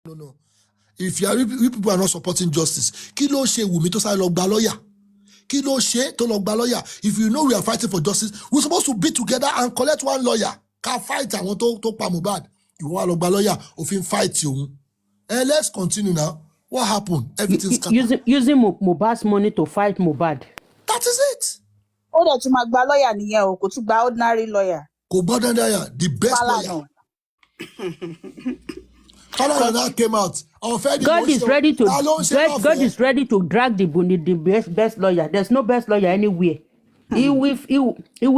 No. If you people are not supporting justice, kí ló ṣe Wùmí tó sáré lọ gba lawyer? Kí ló ṣe tó lọ gba lawyer? If you know we are fighting for justice, we're supposed to be together and collect one lawyer. Ká fight àwọn tó pa Mohbad. Ìwọ wá lọ gba lawyer, òfin fight òun. Let's continue now. What happened? Everything's using Mohbad's money to fight Mohbad. That is it. Ó dẹ̀ tún máa gba lawyer nìyẹn o, kò tún gba ordinary lawyer. Kò gbọ́dọ̀ lawyer, the best lawyer. Falana came out. God is ready to drag the best lawyer. There's no best lawyer anywhere. He will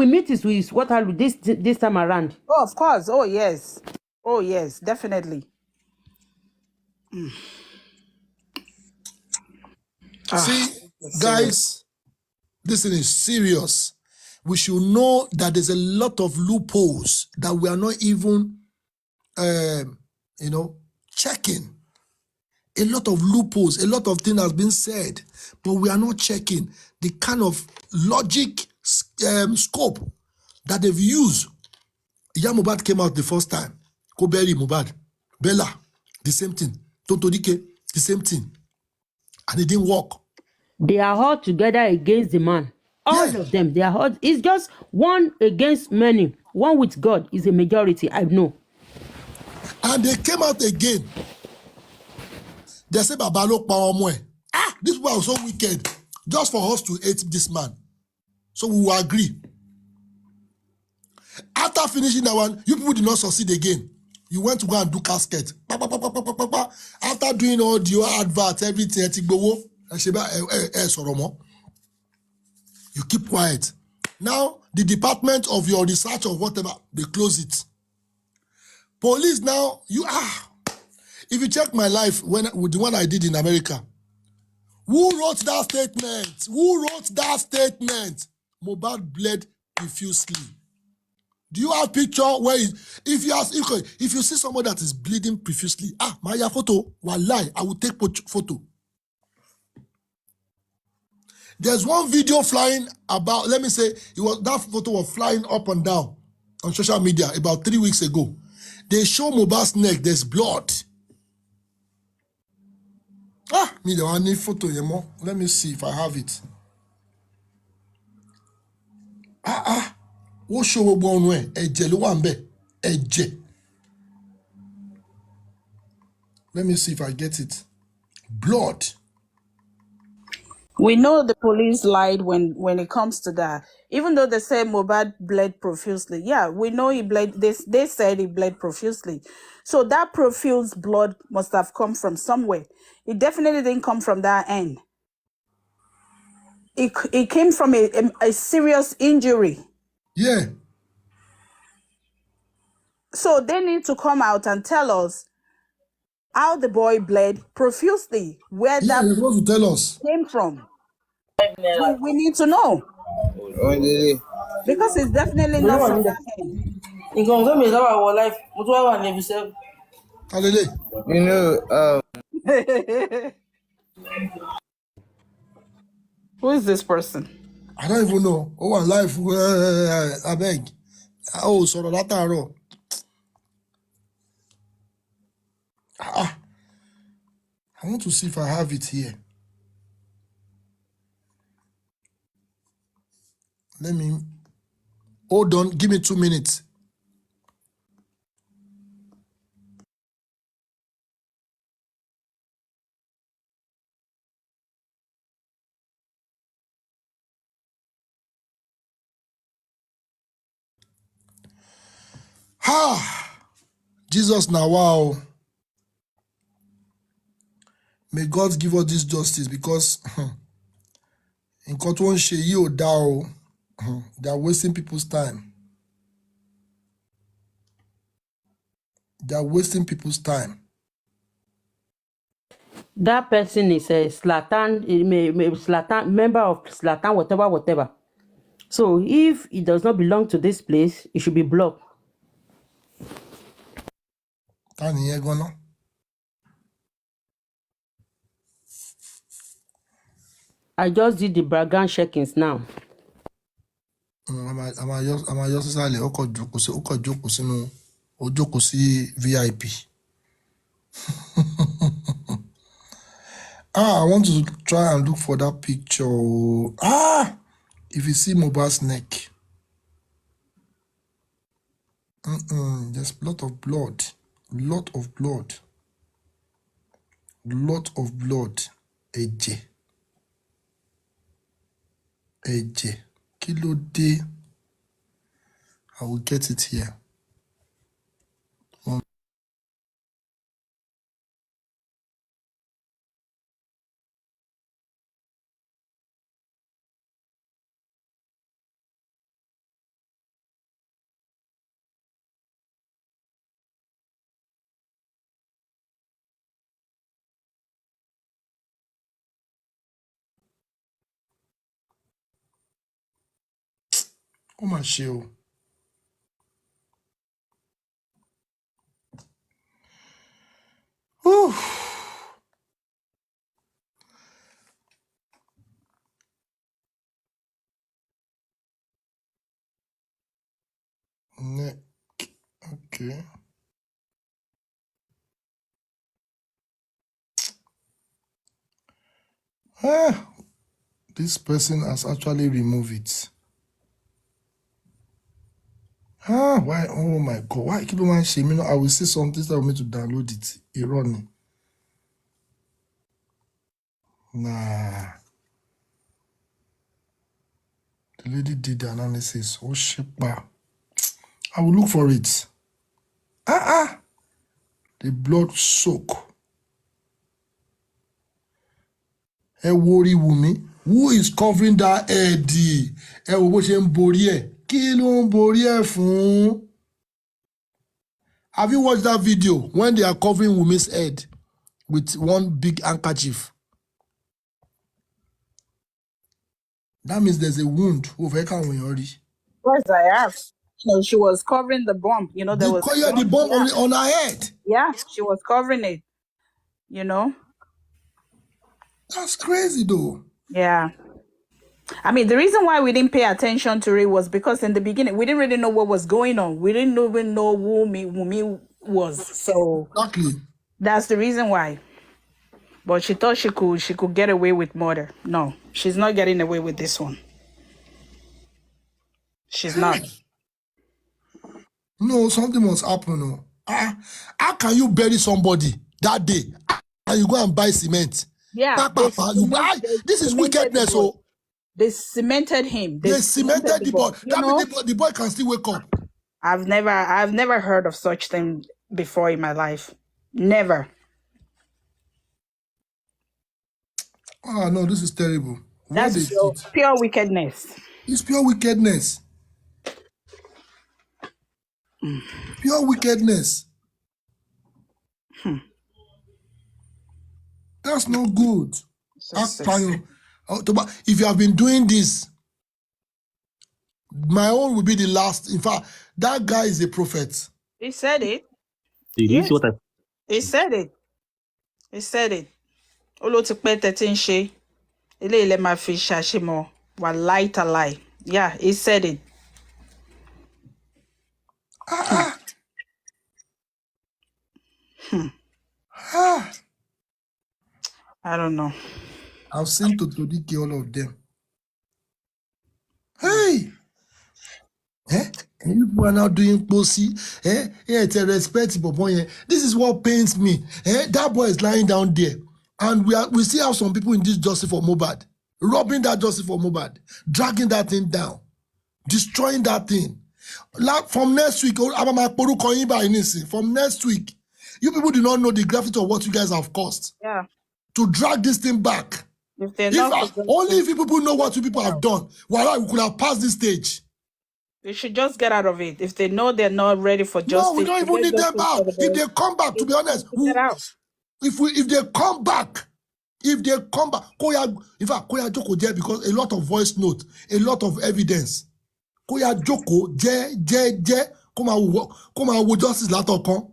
meet his what this time around. Oh, of course. Oh yes. Oh yes, definitely. See, guys, this thing is serious. We should know that there's a lot of loopholes that we are not even, checking. A lot of loopholes, a lot of things has been said, but we are not checking the kind of logic scope that they've used. Iya Mohbad came out the first time. Koberi Mohbad, Bella, the same thing. Tonto Dike, the same thing. And it didn't work. They are all together against the man. All of them. They are all. It's just one against many. One with God is a majority. I know. And they came out again. They said, Babalo Pawamwe. This people are so wicked. Just for us to hate this man. So we will agree. After finishing that one, you people did not succeed again. You went to go and do casket. After doing all the adverts, everything, you keep quiet. Now, the department of your research or whatever, they close it. Police now, if you check my life with the one I did in America, who wrote that statement? Mohbad bled profusely. Do you have a picture where if you see someone that is bleeding profusely, Maya photo, wallahi, I will take photo. There's one video flying about, let me say, that photo was flying up and down on social media about 3 weeks ago. They show Mohbad's neck, there's blood. Me the one photo, let me see if I have it. What show we born when? Let me see if I get it. Blood. We know the police lied when it comes to that. Even though they say Mohbad bled profusely. Yeah, we know he bled. They said he bled profusely. So that profuse blood must have come from somewhere. It definitely didn't come from that end. It came from a serious injury. Yeah. So they need to come out and tell us how the boy bled profusely, where They're supposed to tell us. came from. We need to know. Because it's definitely not from that end. Who is this person? I don't even know. Oh, and life, I beg. Oh, so that I want to see if I have it here. Let me hold on. Give me 2 minutes. Jesus now, wow. May God give us this justice because in Cotton Sheyi Odao, they are wasting people's time. They are wasting people's time. That person is a Zlatan, member of Zlatan, whatever. So if it does not belong to this place, it should be blocked. I just did the background checkings now. I'm just silent. Oko jókòó sínú, ó jókòó sí VIP. I want to try and look for that picture. If you see Mohbad's neck. There's a lot of blood. Lot of blood. Lot of blood. Ẹ̀jẹ̀. Ẹ̀jẹ̀. Kí ló dé? I will get it here. Ó mà ṣe o. Neck. Okay. This person has actually removed it. Why? Oh my God. Why? Kí ló máa ń ṣe mí náà? I will see something that will make to download it. Irọ́ ni. Nah. The lady did the analysis. Oh, shepa. I will look for it. The blood soak. Ẹ wo orí Wùmí. Who is covering that head? Ẹ wo bó ṣe ń borí ẹ̀. Kí ló ń borí ẹ̀ fún? Have you watched that video when they are covering Wumi's head with one big handkerchief? That means there's a wound over here. Yes, I have. So she was covering the bomb. You know, there was the bomb on her head. Yeah, she was covering it. You know. That's crazy, though. Yeah. I mean, the reason why we didn't pay attention to it was because in the beginning, we didn't really know what was going on. We didn't even know who Wumi was. So exactly. That's the reason why. But she thought she could get away with murder. No, she's not getting away with this one. She's not. No, something must happen. No. How can you bury somebody that day and you go and buy cement? Yeah. This is wickedness. Oh. They cemented him. They cemented the boy. That means the boy can still wake up. I've never heard of such thing before in my life. Never. No, this is terrible. That's pure wickedness. It's pure wickedness. Pure wickedness. That's not good. If you have been doing this, my own will be the last. In fact, that guy is a prophet. He said it. Yes. He said it. He said it. Yeah, he said it. I don't know. I've seen Totodike, all of them. Hey! People are now doing pussy. It's a respect, boy. This is what pains me. That boy is lying down there. And we still have some people in this justice for Mohbad, robbing that justice for Mohbad, dragging that thing down, destroying that thing. From next week, from next week, you people do not know the gravity of what you guys have caused. Yeah. To drag this thing back. Only if people know what you people have done, we could have passed this stage. They should just get out of it. If they know they're not ready for justice. No, we don't even need them out. If they come back, to be honest, if they come back, Koya, in fact, Koya Joko there because a lot of voice note, a lot of evidence. Koya Joko, come on, justice later come.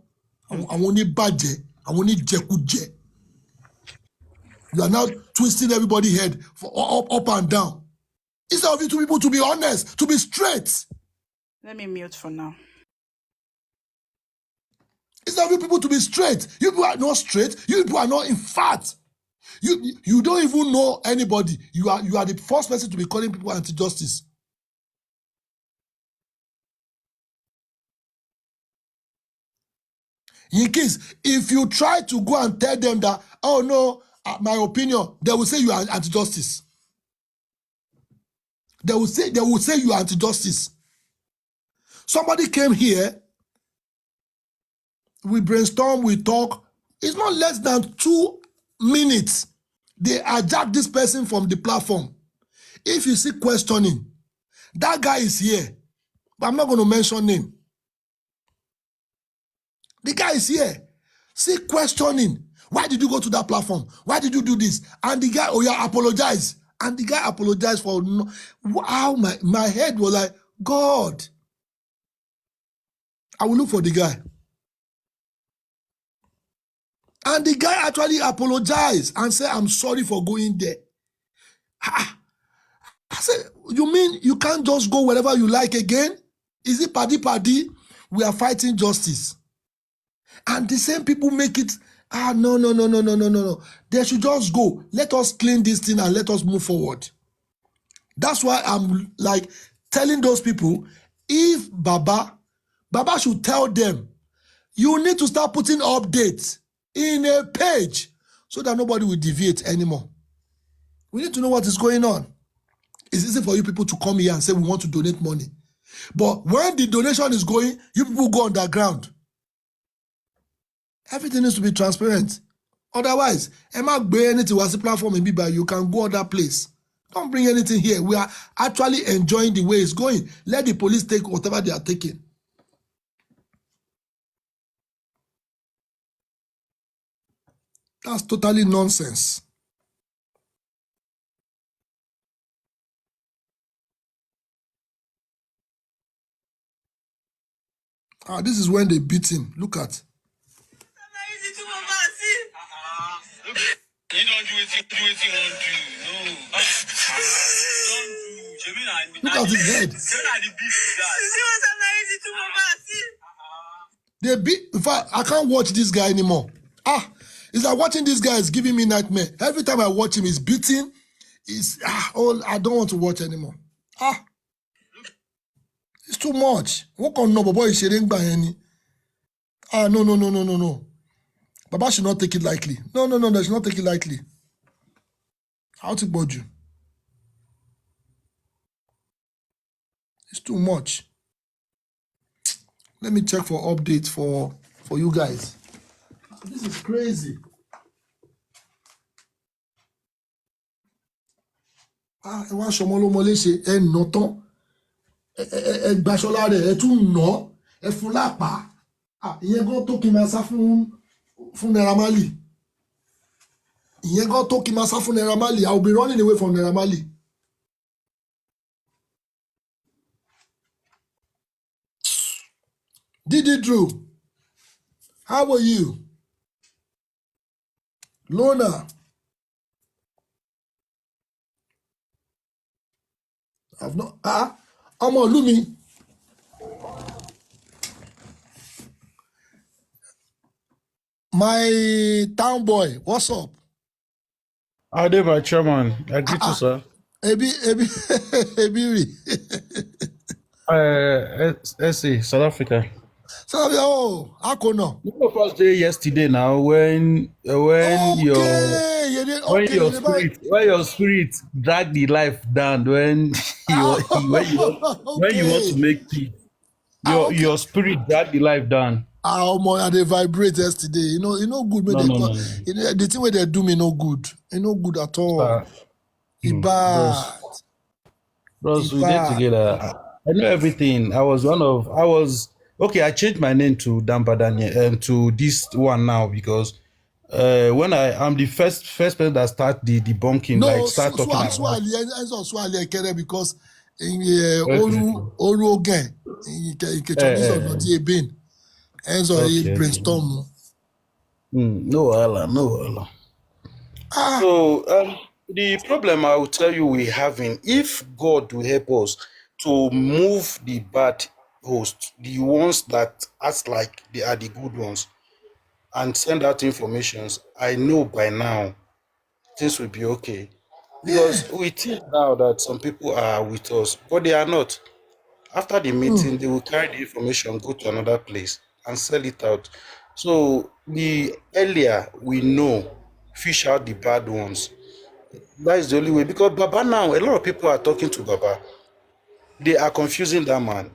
I want it badge, I want it jekuje. You are now twisting everybody's head up and down. Instead of you two people to be honest, to be straight. Let me mute for now. Instead of you people to be straight, you people are not straight. You people are not in fact. You don't even know anybody. You are the first person to be calling people anti-justice. In case, if you try to go and tell them that, oh no, my opinion, they will say you are anti-justice. They will say you are anti-justice. Somebody came here, we brainstorm, we talk. It's not less than 2 minutes. They eject this person from the platform. If you see questioning, that guy is here, but I'm not going to mention name. The guy is here. See questioning. Why did you go to that platform? Why did you do this? And the guy, oh yeah, apologize. And the guy apologized for how my head was like, God. I will look for the guy. And the guy actually apologized and said, I'm sorry for going there. I said, you mean you can't just go wherever you like again? Is it paddy? We are fighting justice. And the same people make it, no. They should just go. Let us clean this thing and let us move forward. That's why I'm like telling those people, if Baba should tell them, you need to start putting updates in a page so that nobody will deviate anymore. We need to know what is going on. It's easy for you people to come here and say we want to donate money. But when the donation is going, you people go underground. Everything needs to be transparent. Otherwise, Emma Gbe anything was the platform in Biba, you can go other place. Don't bring anything here. We are actually enjoying the way it's going. Let the police take whatever they are taking. That's totally nonsense. This is when they beat him. Look at. You don't do it, no. Look at his head. They beat. In fact, I can't watch this guy anymore. It's like watching this guy is giving me nightmare. Every time I watch him, he's beating. I don't want to watch anymore. It's too much. What on no, boy is sharing by any. No. Baba should not take it lightly. No, they should not take it lightly. How to board you? It's too much. Let me check for updates for you guys. This is crazy. Ẹ wá ṣọmọ ló mọ léṣe ẹ nà tán ẹ gbaṣọlá rẹ ẹ tún nà ẹ fún lápá ìyẹn gan tó kí n máa sá fún Naira Marley. Ìyẹn gan tó kí n máa sá fún Naira Marley. I will be running away from Naira Marley. Didi Drew, how are you? Lona, I've not. Ọmọ ìlú mi. My town boy, what's up? How are my chairman? I greet you, sir. Ebiri. South Africa. South Africa, Akono. You know, first day yesterday now when your spirit drag the life down when you want to make peace. Your spirit drag the life down. They vibrate yesterday. You know good. No. The thing where they do me no good. It no good at all. Bad. Bros, we get together. I know everything. I changed my name to Damba Daniel to this one now because when I'm the first person that start the debunking, start talking about because Oru again brainstorm. No Allah. So the problem I will tell you we're having, if God will help us to move the bad hosts, the ones that act like they are the good ones, and send out informations, I know by now things will be okay. Because we think now that some people are with us, but they are not. After the meeting, they will carry the information, go to another place, and sell it out. So the earlier we know, fish out the bad ones. That is the only way. Because Baba now, a lot of people are talking to Baba. They are confusing that man.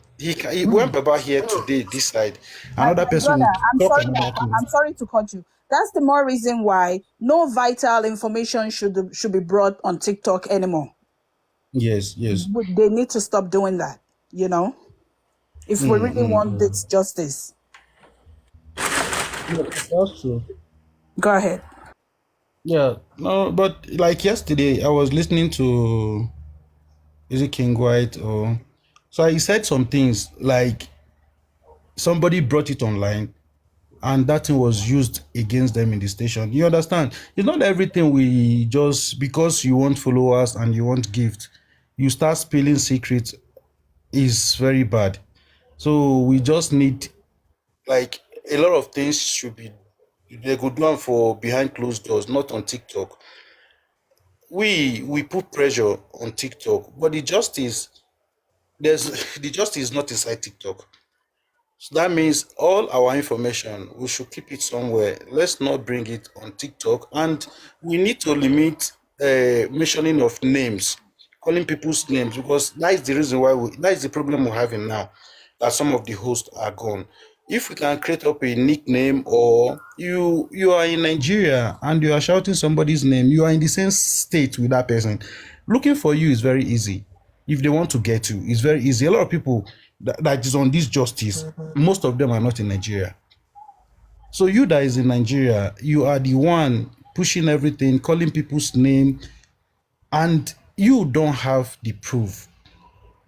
When Baba here today, this side, another My person brother, would talk another thing. I'm sorry to cut you. That's the more reason why no vital information should be brought on TikTok anymore. Yes. They need to stop doing that, if we really want this justice. Yeah, that's true. Go ahead. Yeah, no, but like yesterday, I was listening to, is it King White, or so he said some things like somebody brought it online and that thing was used against them in the station. You understand? It's not everything we just, because you want followers and you want gift, you start spilling secrets, is very bad. So we just need, like, a lot of things should be, they could do them for behind closed doors, not on TikTok. We put pressure on TikTok, but the justice, the justice is not inside TikTok. So that means all our information, we should keep it somewhere. Let's not bring it on TikTok. And we need to limit mentioning of names, calling people's names, because that is the reason why that is the problem we're having now, that some of the hosts are gone. If we can create up a nickname, or you are in Nigeria and you are shouting somebody's name, you are in the same state with that person. Looking for you is very easy. If they want to get you, it's very easy. A lot of people that is on this justice, most of them are not in Nigeria. So you that is in Nigeria, you are the one pushing everything, calling people's name, and you don't have the proof.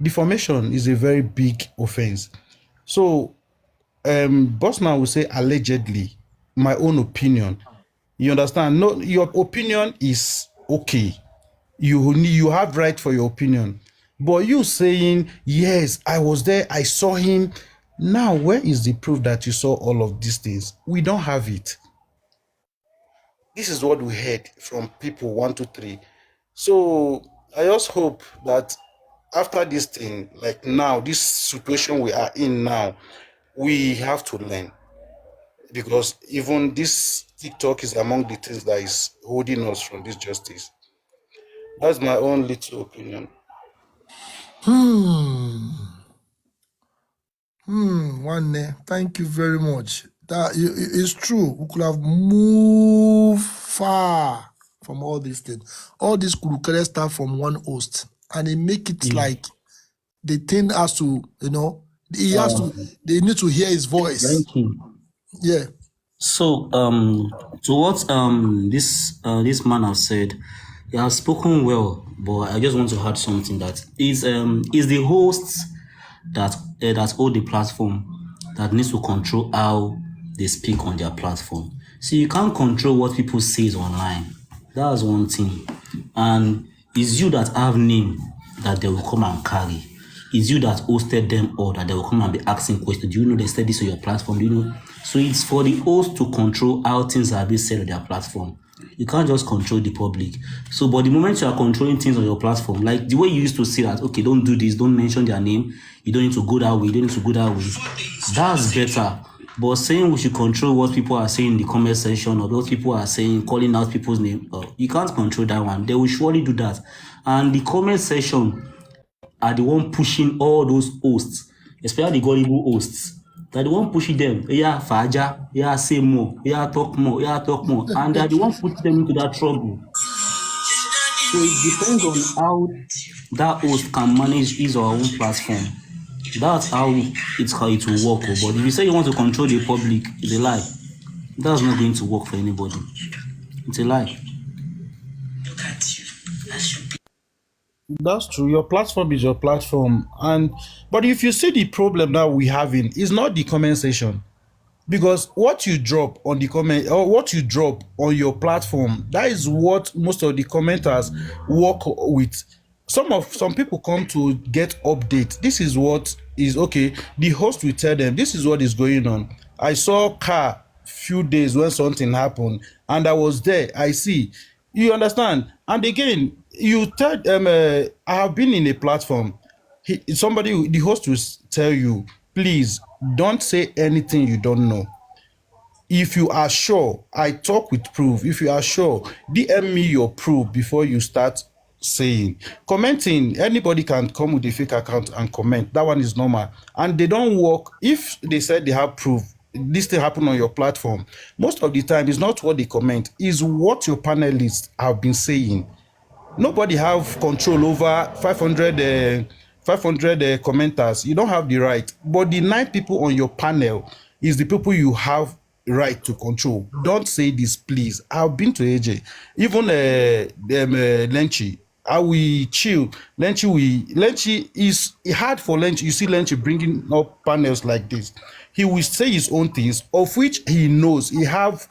Defamation is a very big offense. So Bossman will say allegedly, my own opinion. You understand? No, your opinion is okay. You have right for your opinion. But you saying, yes, I was there, I saw him. Now, where is the proof that you saw all of these things? We don't have it. This is what we heard from people 1, 2, 3. So I just hope that after this thing, like now, this situation we are in now, we have to learn. Because even this TikTok is among the things that is holding us from this justice. That's my own little opinion. One, thank you very much. That it's true. We could have moved far from all these things. All this could start from one host, and they make it like the thing has to, he has to. They need to hear his voice. Yeah. So, to what this man has said, he has spoken well, but I just want to add something that is the hosts that hold the platform that needs to control how they speak on their platform. So you can't control what people say online. That's one thing, and it's you that have name that they will come and carry. It's you that hosted them, or that they will come and be asking questions. Do you know they said this on your platform? Do you know? So it's for the host to control how things are being said on their platform. You can't just control the public. So, but the moment you are controlling things on your platform, like the way you used to say that, okay, don't do this, don't mention their name, you don't need to go that way, you don't need to go that way. That's better. But saying we should control what people are saying in the comment section, or what people are saying, calling out people's name, you can't control that one. They will surely do that. And the comment section are the one pushing all those hosts, especially the gullible hosts. They're the one pushing them. Yeah, Faja, yeah, say more, yeah, talk more, yeah, talk more. And they're the one putting them into that trouble. So it depends on how that host can manage his or her own platform. That's how it will work. But if you say you want to control the public, it's a lie. That's not going to work for anybody. It's a lie. That's true. Your platform is your platform. But if you see the problem that we having, is not the comment section. Because what you drop on the comment, or what you drop on your platform, that is what most of the commenters work with. Some people come to get update. This is what is okay. The host will tell them this is what is going on. I saw car few days when something happened, and I was there. I see. You understand? And again, you tell I have been in a platform. Somebody, the host will tell you, please don't say anything you don't know. If you are sure, I talk with proof. If you are sure, DM me your proof before you start saying. Commenting, anybody can come with a fake account and comment. That one is normal. And they don't work. If they said they have proof, this thing happen on your platform. Most of the time, it's not what they comment, is what your panelists have been saying. Nobody have control over 500 commenters. You don't have the right, but the 9 people on your panel is the people you have right to control. Don't say this, please. I've been to AJ, even Lenchi. I will chill. Lenchi is hard for Lenchi. You see Lenchi bringing up panels like this. He will say his own things, of which he knows. He have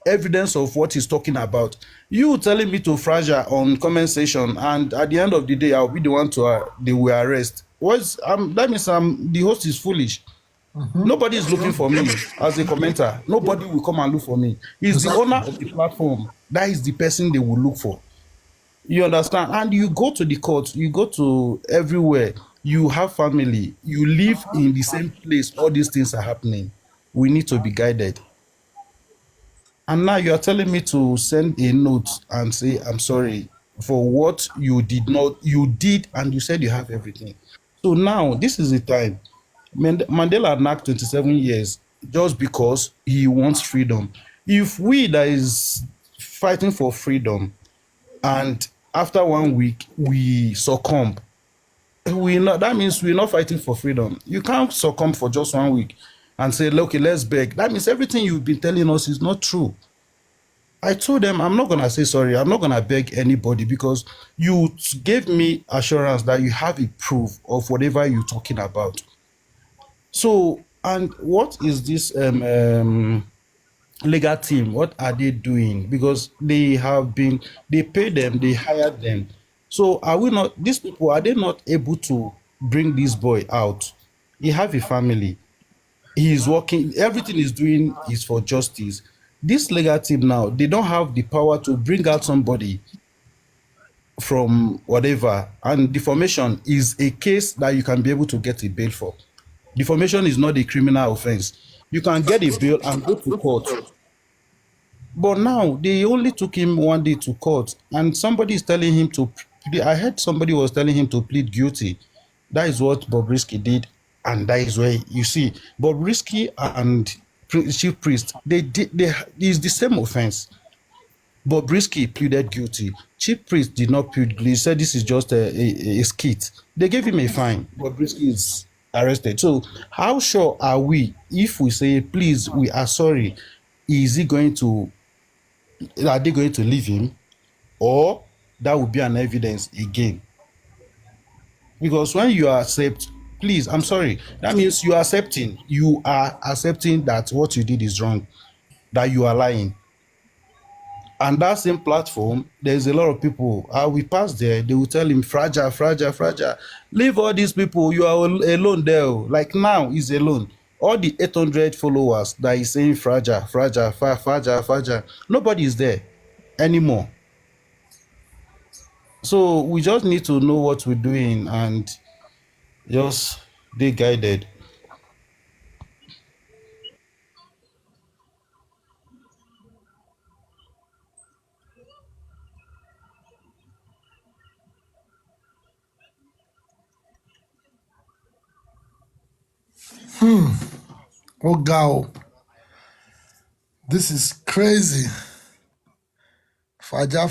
evidence of what he's talking about. You telling me to fragile on comment section, and at the end of the day, I'll be the one to they will arrest. That means the host is foolish. Nobody is looking for me as a commenter. Nobody will come and look for me. He's the owner of the platform. That is the person they will look for. You understand? And you go to the court, you go to everywhere, you have family, you live in the same place, all these things are happening. We need to be guided. And now you are telling me to send a note and say, I'm sorry for what you did, and you said you have everything. So now, this is the time. Mandela knocked 27 years just because he wants freedom. If we that is fighting for freedom, and after 1 week, we succumb, that means we're not fighting for freedom. You can't succumb for just 1 week and say, okay, let's beg. That means everything you've been telling us is not true. I told them, I'm not going to say sorry. I'm not going to beg anybody, because you gave me assurance that you have a proof of whatever you're talking about. So, and what is this legal team? What are they doing? Because they pay them, they hired them. So these people, are they not able to bring this boy out? He have a family. He is working. Everything he's doing is for justice. This legal team now, they don't have the power to bring out somebody from whatever. And defamation is a case that you can be able to get a bail for. Defamation is not a criminal offense. You can get a bail and go to court. But now, they only took him 1 day to court, and somebody is telling him to, I heard somebody was telling him to plead guilty. That is what Bobrisky did, and that is where, you see, Bobrisky and Chief Priest, it's the same offense. Bobrisky pleaded guilty. Chief Priest did not plead guilty. He said this is just a skit. They gave him a fine. Bobrisky is arrested. So how sure are we if we say, please, we are sorry, are they going to leave him, or that will be an evidence again? Because when you accept, please, I'm sorry, that means you are accepting that what you did is wrong, that you are lying. And that same platform, there's a lot of people, we pass there, they will tell him, fragile. Leave all these people, you are alone there. Like now, he's alone. All the 800 followers that is saying fragile. Nobody is there anymore. So we just need to know what we're doing and just be guided. Oh, God. This is crazy. Faja.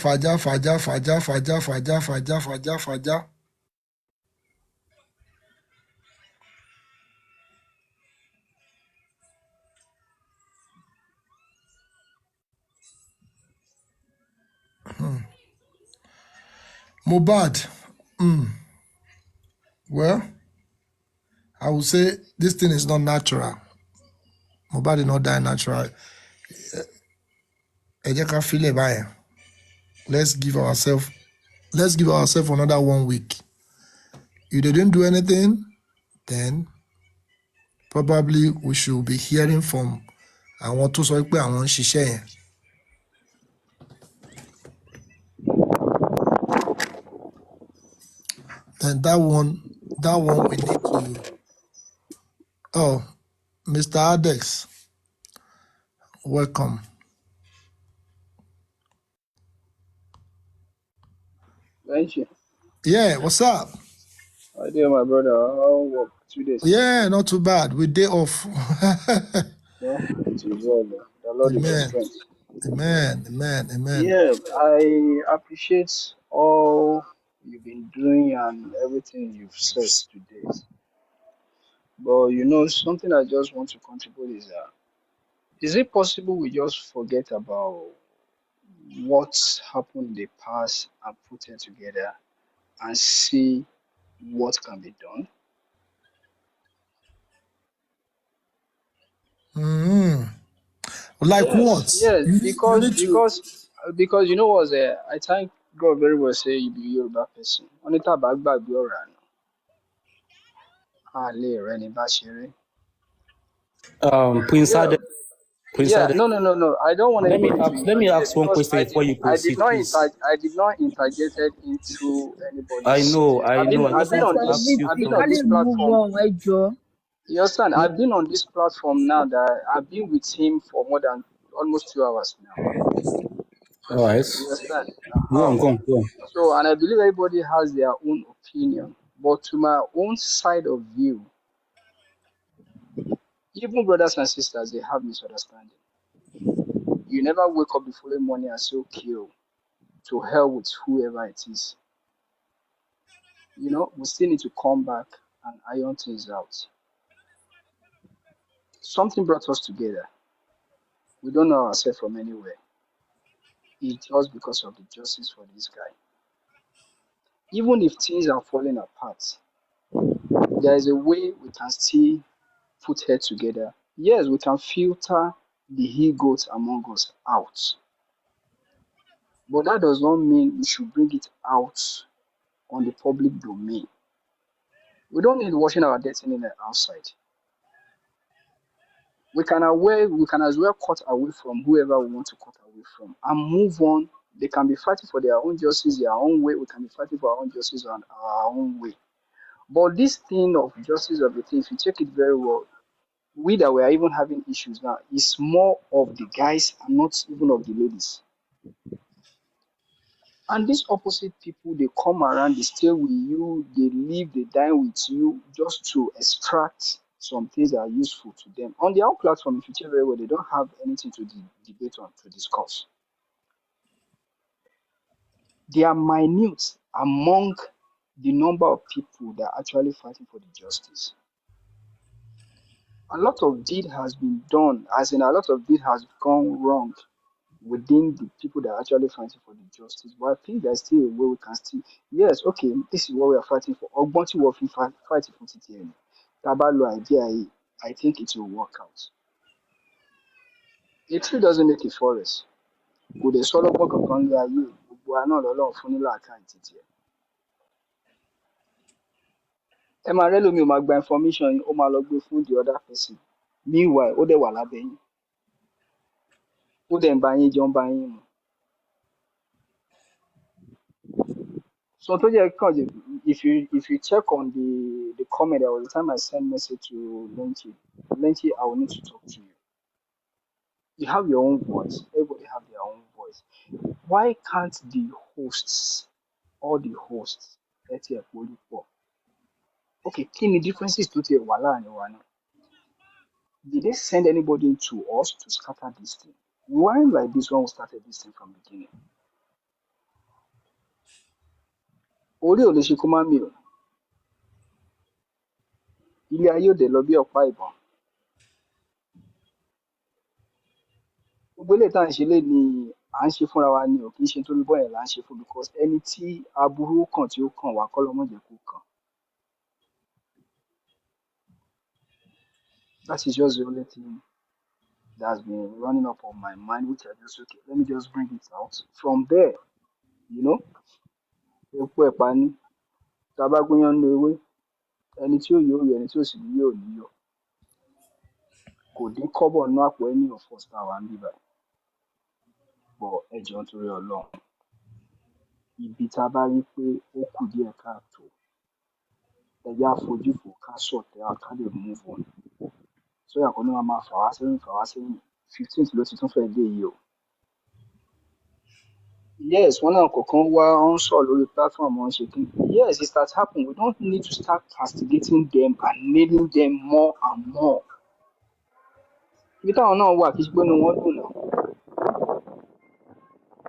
Mohbad. Well, I would say this thing is not natural. Mohbad did not die natural. Ejeka feel it by. Let's give ourselves another 1 week. If they didn't do anything, then probably we should be hearing from àwọn tó sọ pé àwọn ń ṣiṣẹ́ yẹn. And that one we need to. Oh, Mr. Adex, welcome. Thank you. Yeah, what's up? How you doing, my brother? How work 2 days? Yeah, not too bad. We day off. Yeah, it is well. The Lord is your Amen. strength. Amen. Amen. Amen. Yeah, I appreciate all you've been doing and everything you've said today. But you know, something I just want to contribute is it possible we just forget about what's happened in the past and put it together and see what can be done? Mm. Like Yes, what? yes, You need to. because you know what, I thank God very well say you be Yoruba person. Only tá bá gbàgbé ọ̀rọ̀ àná, a lè rẹ́ni bá ṣeré. Prince Yeah, Ade, Prince yeah, Ade, no. I don't want anybody to let me interject ask one because question before you proceed, please. I did not interjected into anybody's thing. I know. I I've just been want on to this ask you I've been on something. this platform. You understand? Yeah. I've been on this platform now that I've been with him for more than almost 2 hours now. All right. You understand? Go on. So, and I believe everybody has their own opinion. But to my own side of view, even brothers and sisters, they have misunderstanding. You never wake up the following morning and say, okay, to hell with whoever it is. You know, we still need to come back and iron things out. Something brought us together. We don't know ourselves from anywhere. It's just because of the justice for this guy. Even if things are falling apart, there is a way we can still put head together. Yes, we can filter the he-goats among us out. But that does not mean we should bring it out on the public domain. We don't need washing our destiny outside. We can as well cut away from whoever we want to cut away from and move on. They can be fighting for their own justice, their own way. We can be fighting for our own justice on our own way. But this thing of justice of the thing, if you check it very well, we that we are even having issues now is more of the guys and not even of the ladies. And these opposite people, they come around, they stay with you, they live, they dine with you just to extract some things that are useful to them. On their own platform, if you check very well, they don't have anything to debate on, to discuss. They are minute among the number of people that are actually fighting for the justice. A lot of deed has been done, as in a lot of deed has gone wrong within the people that are actually fighting for the justice. But I think there's still a way we can still, yes, okay, this is what we are fighting for. Ọgbọ́n tí wọ́n fi fighting for títí ẹni. Tá a bá lo idea yìí, I think it will work out. A tree doesn't make a forest. Kò dẹ̀ sọ́lọ́gbọ́n kankan lé ayé, gbogbo wa náà lọ́lọ́run fún ní làákàyè títí ẹ̀. Ẹ máa rẹ́ lómi ò máa gba information yín, ó máa lọ gbé fún the other person. Meanwhile, ó dẹ̀ wà lábẹ́ yín. Ó dẹ̀ ń bá yín jẹun, bá yín mu. So to if you check on the comment, there was the time I sent message to Lenchi. Lenchi, I will need to talk to you. You have your own voice. Everybody have their own voice. Why can't the hosts, all the hosts, okay, kí differences to the wala and wana? Did they send anybody to us to scatter this thing? We weren't like this when we started this thing from the beginning. Orí ò lè ṣe kó má mi o. Ilé ayé ò dẹ̀ lọ bí ọ̀pá ìbọn. Gbogbo eléyìí tá à ń ṣe lénìí à ń ṣe fúnra wa ni ò kì í ṣe nítorí bọ́ọ̀ yẹn là ń ṣe fún, because ẹni tí aburú kàn tí ó kàn wá kọ́ lọ́mọ jẹ́ kó kàn. That is just the only thing that's been running up on my mind, which I just, okay, let me just bring it out. From there, you know, epo ẹ̀pà ni, tá a bá gúnyán nínú ewé, ẹni tí ó yó yọ, ẹni tí ó sì ní yóò ní yọ. Kò dín kọ́bọ̀ nínú àpò ẹni of us tá a wà ń bí báyìí. But ẹ jọ̀ọ́ nítorí Ọlọ́run, ibi tá a bá rí pé ó kù díẹ̀ káàtó, ẹ̀yà àfojúfò ká sort it out ká lè move on. So yà kọ́ ní wọn máa fà wá sẹ́yìn 15th ló ti tún fẹ́ dé yìí o. Yes, wọn náà kọ̀ọ̀kan wá ń sọ̀rọ̀ lórí platform wọn ṣe kí. Yes, it starts happening. We don't need to start castigating them and needing them more and more. Ibi táwọn náà wà kí ṣe pé inú wọn dùn náà.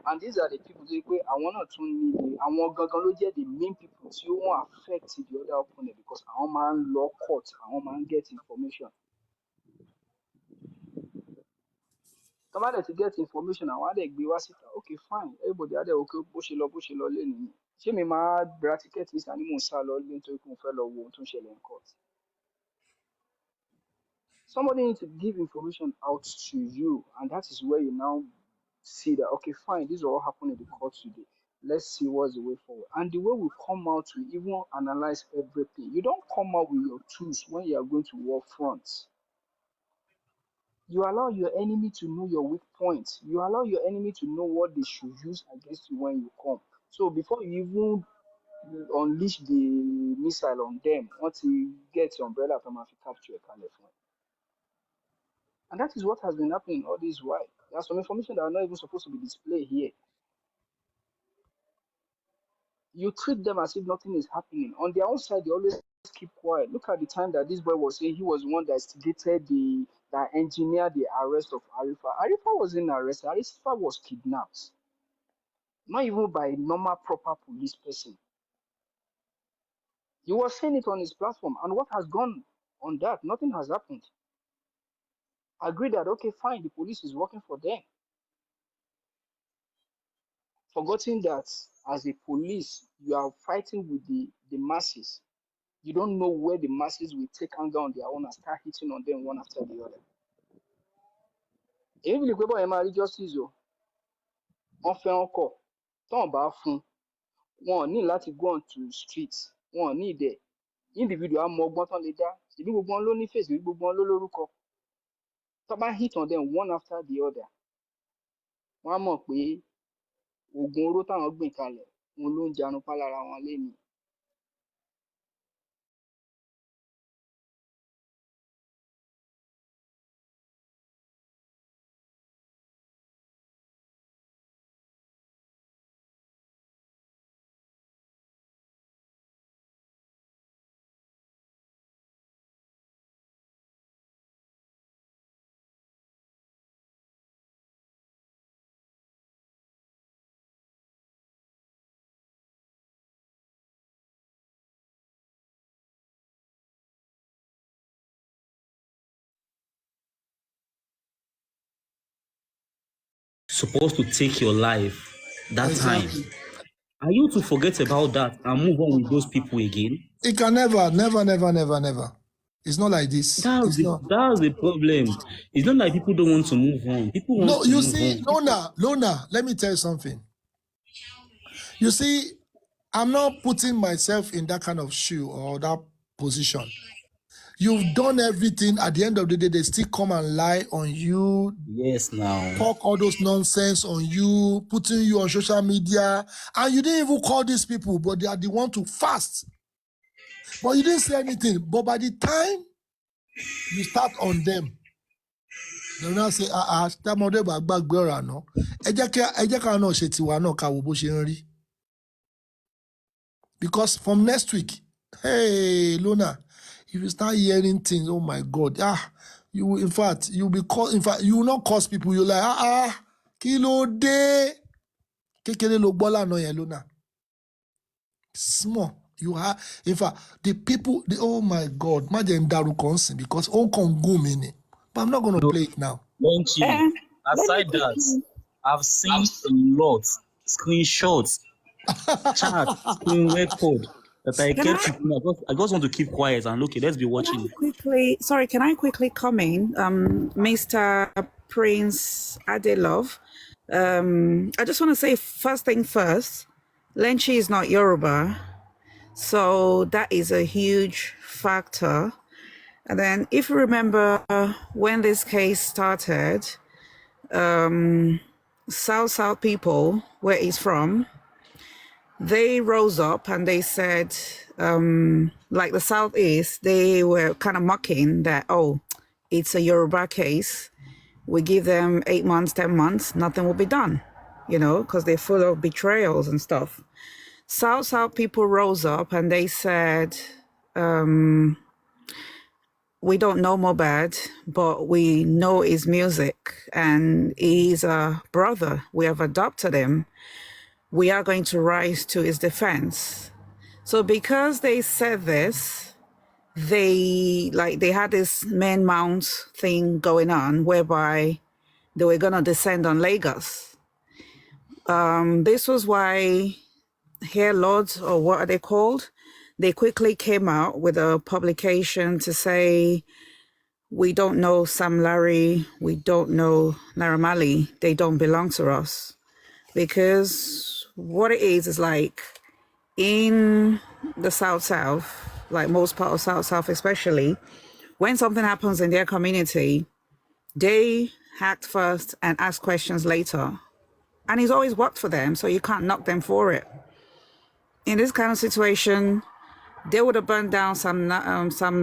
And these are the people tó yẹ pé àwọn náà tún ní àwọn gangan ló jẹ́ the main people tí ó wọ́n affect the other opponent because àwọn máa ń lọ court, àwọn máa ń get information. Tó bá dẹ̀ ti get information àwọn á dẹ̀ gbé wá síta. Okay fine, everybody á dẹ̀ okay bó ṣe lọ lé nìyí. Ṣé mi máa ra tíkẹ́ẹ̀tì nísìnyí ni mò ń sá lọ lé nítorí pé mo fẹ́ lọ wo ohun tó ń ṣẹlẹ̀ ní court? Somebody needs to give information out to you, and that is where you now see that okay fine, this is what happened in the court today. Let's see what's the way forward. And the way we come out to even analyze everything. You don't come out with your tools when you are going to war front. You allow your enemy to know your weak points. You allow your enemy to know what they should use against you when you come. So before you even unleash the missile on them, once you get your umbrella from Africa, capture a California. And that is what has been happening all this while. There's some information that are not even supposed to be displayed here. You treat them as if nothing is happening. On their own side, they always keep quiet. Look at the time that this boy was saying he was the one that instigated that engineered the arrest of Arifa. Arifa wasn't arrested. Arifa was kidnapped. Not even by a normal, proper police person. He was saying it on his platform. And what has gone on that? Nothing has happened. Agree that, okay, fine, the police is working for them. Forgetting that as a police, you are fighting with the masses. You don't know where the masses will take anger on their own and start hitting on them one after the other. Even if people are justice, on fait encore. Ton ba fun. Wọ́n ní láti go on to streets. Wọ́n ní there. Individual mọ ọgbọ́n tán lè dá. Ṣebí gbogbo wọn ló ní face, ṣebí gbogbo wọn ló lórúkọ. Tó bá hit on them one after the other. Wọ́n á mọ̀ pé oògùn oró táwọn gbìn kalẹ̀ wọn ló ń jarun pa lára wọn lénìí. Supposed to take your life that Exactly. time. Are you to forget about that and move on with those people again? It can never. It's not like this. That's the problem. It's not like people don't want to move on. People want to move on. Lona, let me tell you something. You see, I'm not putting myself in that kind of shoe or that position. You've done everything. At the end of the day, they still come and lie on you. Yes, now. Talk all those nonsense on you, putting you on social media. And you didn't even call these people, but they are the one to fast. But you didn't say anything. But by the time you start on them, they'll now say, because from next week, hey, Lona, if you start hearing things, oh my God, you will, in fact, you will not cause people, you're like, kilo de, kekele lo bola no ye, Lona. Small. You have, in fact, the people, oh my God, imagine Daru Konsin, because all can go mini. But I'm not going to play it now. Don't you? Aside that, I've seen a lot, screenshots, chat, screen record. That I kept. I just want to keep quiet and look. Let's be watching. Can I quickly come in, Mr. Prince Adelove? I just want to say first thing first. Lenchi is not Yoruba, so that is a huge factor. And then, if you remember when this case started, South people, where he's from, they rose up and they said, like the Southeast, they were kind of mocking that, oh, it's a Yoruba case. We give them 8 months, 10 months, nothing will be done, you know, because they're full of betrayals and stuff. South people rose up and they said, we don't know Mohbad, but we know his music and he's a brother. We have adopted him. We are going to rise to his defense. So because they said this, they had this man mount thing going on whereby they were going to descend on Lagos. This was why Hair Lords, or what are they called? They quickly came out with a publication to say, we don't know Sam Larry, we don't know Naira Marley, they don't belong to us. Because what it is like in the South, like most part of South especially, when something happens in their community, they act first and ask questions later. And it's always worked for them, so you can't knock them for it. In this kind of situation, they would have burned down Sam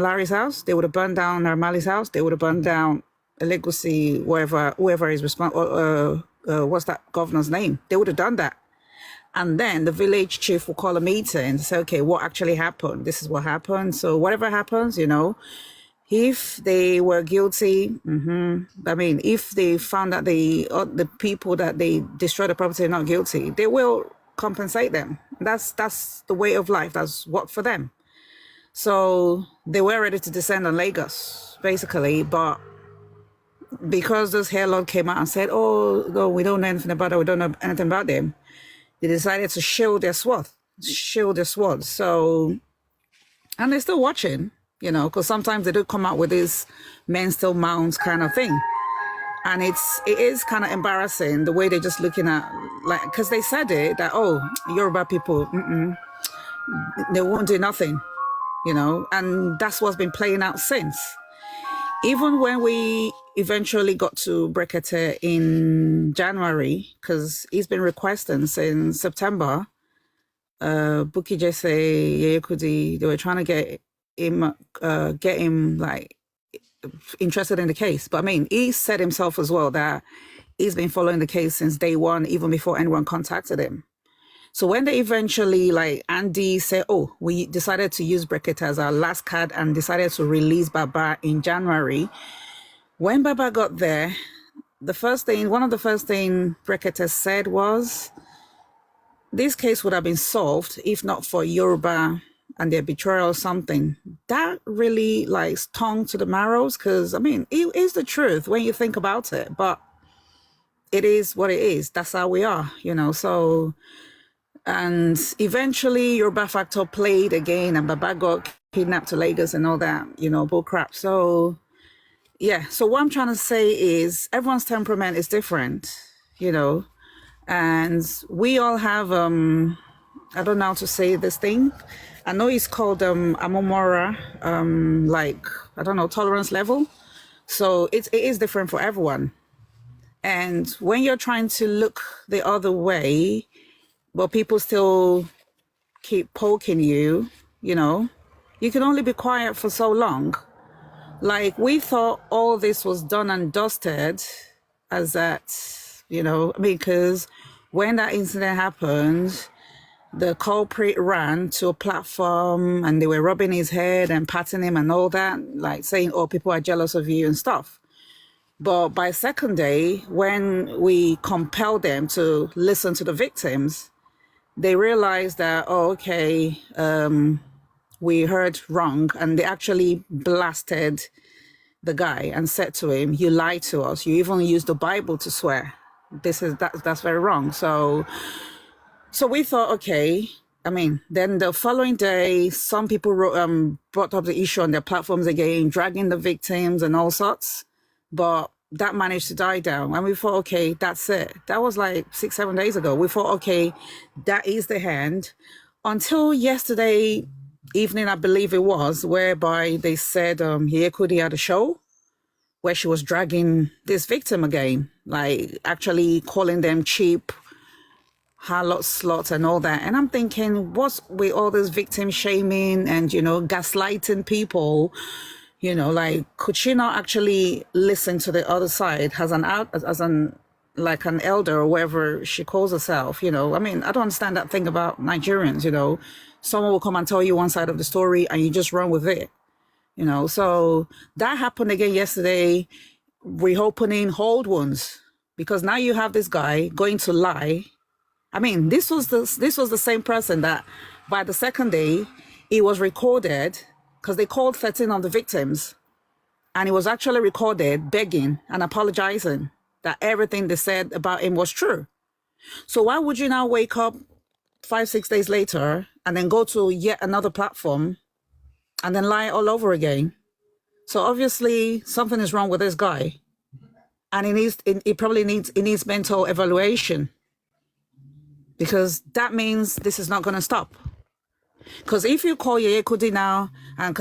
Larry's house. They would have burned down Naira Marley's house. They would have burned down Legacy, whoever is responsible. What's that governor's name? They would have done that. And then the village chief will call a meeting and say, okay, what actually happened? This is what happened. So whatever happens, you know, if they were guilty, I mean, if they found that the people that they destroyed the property are not guilty, they will compensate them. That's the way of life. That's worked for them. So they were ready to descend on Lagos, basically. But because this hair lord came out and said, oh, no, we don't know anything about it, we don't know anything about them, they decided to shield their swords. So, and they're still watching, you know, because sometimes they do come out with this men still mounts kind of thing. And it is kind of embarrassing the way they're just looking at, like, because they said it, that, oh, Yoruba people, they won't do nothing, you know, and that's what's been playing out since. Even when we eventually got to Brekete in January, because he's been requesting since September, Bukky Jesse, Yeye Kudi, they were trying to get him like interested in the case. But I mean, he said himself as well that he's been following the case since day one, even before anyone contacted him. So when they eventually, like Andy said, oh, we decided to use Brekete as our last card and decided to release Baba in January. When Baba got there, one of the first thing Brekete said was, this case would have been solved if not for Yoruba and their betrayal or something. That really like stung to the marrows, because I mean, it is the truth when you think about it, but it is what it is. That's how we are, you know. So, and eventually Yoruba Factor played again and Baba got kidnapped to Lagos and all that, you know, bull crap. So yeah, so what I'm trying to say is everyone's temperament is different, you know, and we all have, I don't know how to say this thing. I know it's called Amomora, like, I don't know, tolerance level. So it is different for everyone. And when you're trying to look the other way, but people still keep poking you, you know, you can only be quiet for so long. Like, we thought all this was done and dusted as that, you know, because when that incident happened, the culprit ran to a platform and they were rubbing his head and patting him and all that, like saying, oh, people are jealous of you and stuff. But by second day, when we compelled them to listen to the victims, they realized that, oh, okay, we heard wrong. And they actually blasted the guy and said to him, you lied to us. You even used the Bible to swear. That's very wrong. So we thought, okay, I mean, then the following day, some people brought up the issue on their platforms again, dragging the victims and all sorts. But that managed to die down. And we thought, okay, that's it. That was like 6-7 days ago. We thought, okay, that is the hand. Until yesterday evening, I believe it was, whereby they said Yeye Kudi had a show where she was dragging this victim again, like actually calling them cheap, harlot, slut, and all that. And I'm thinking, what's with all this victim shaming and, gaslighting people? Like, could she not actually listen to the other side like an elder or whatever she calls herself? I don't understand that thing about Nigerians. Someone will come and tell you one side of the story and you just run with it. So that happened again yesterday, reopening old ones, because now you have this guy going to lie. This was the same person that by the second day it was recorded, because they called 13 of the victims, and it was actually recorded begging and apologizing that everything they said about him was true. So why would you now wake up 5-6 days later and then go to yet another platform and then lie all over again? So obviously something is wrong with this guy, and it needs mental evaluation, because that means this is not going to stop. Because if you call Yeye Kudi now, and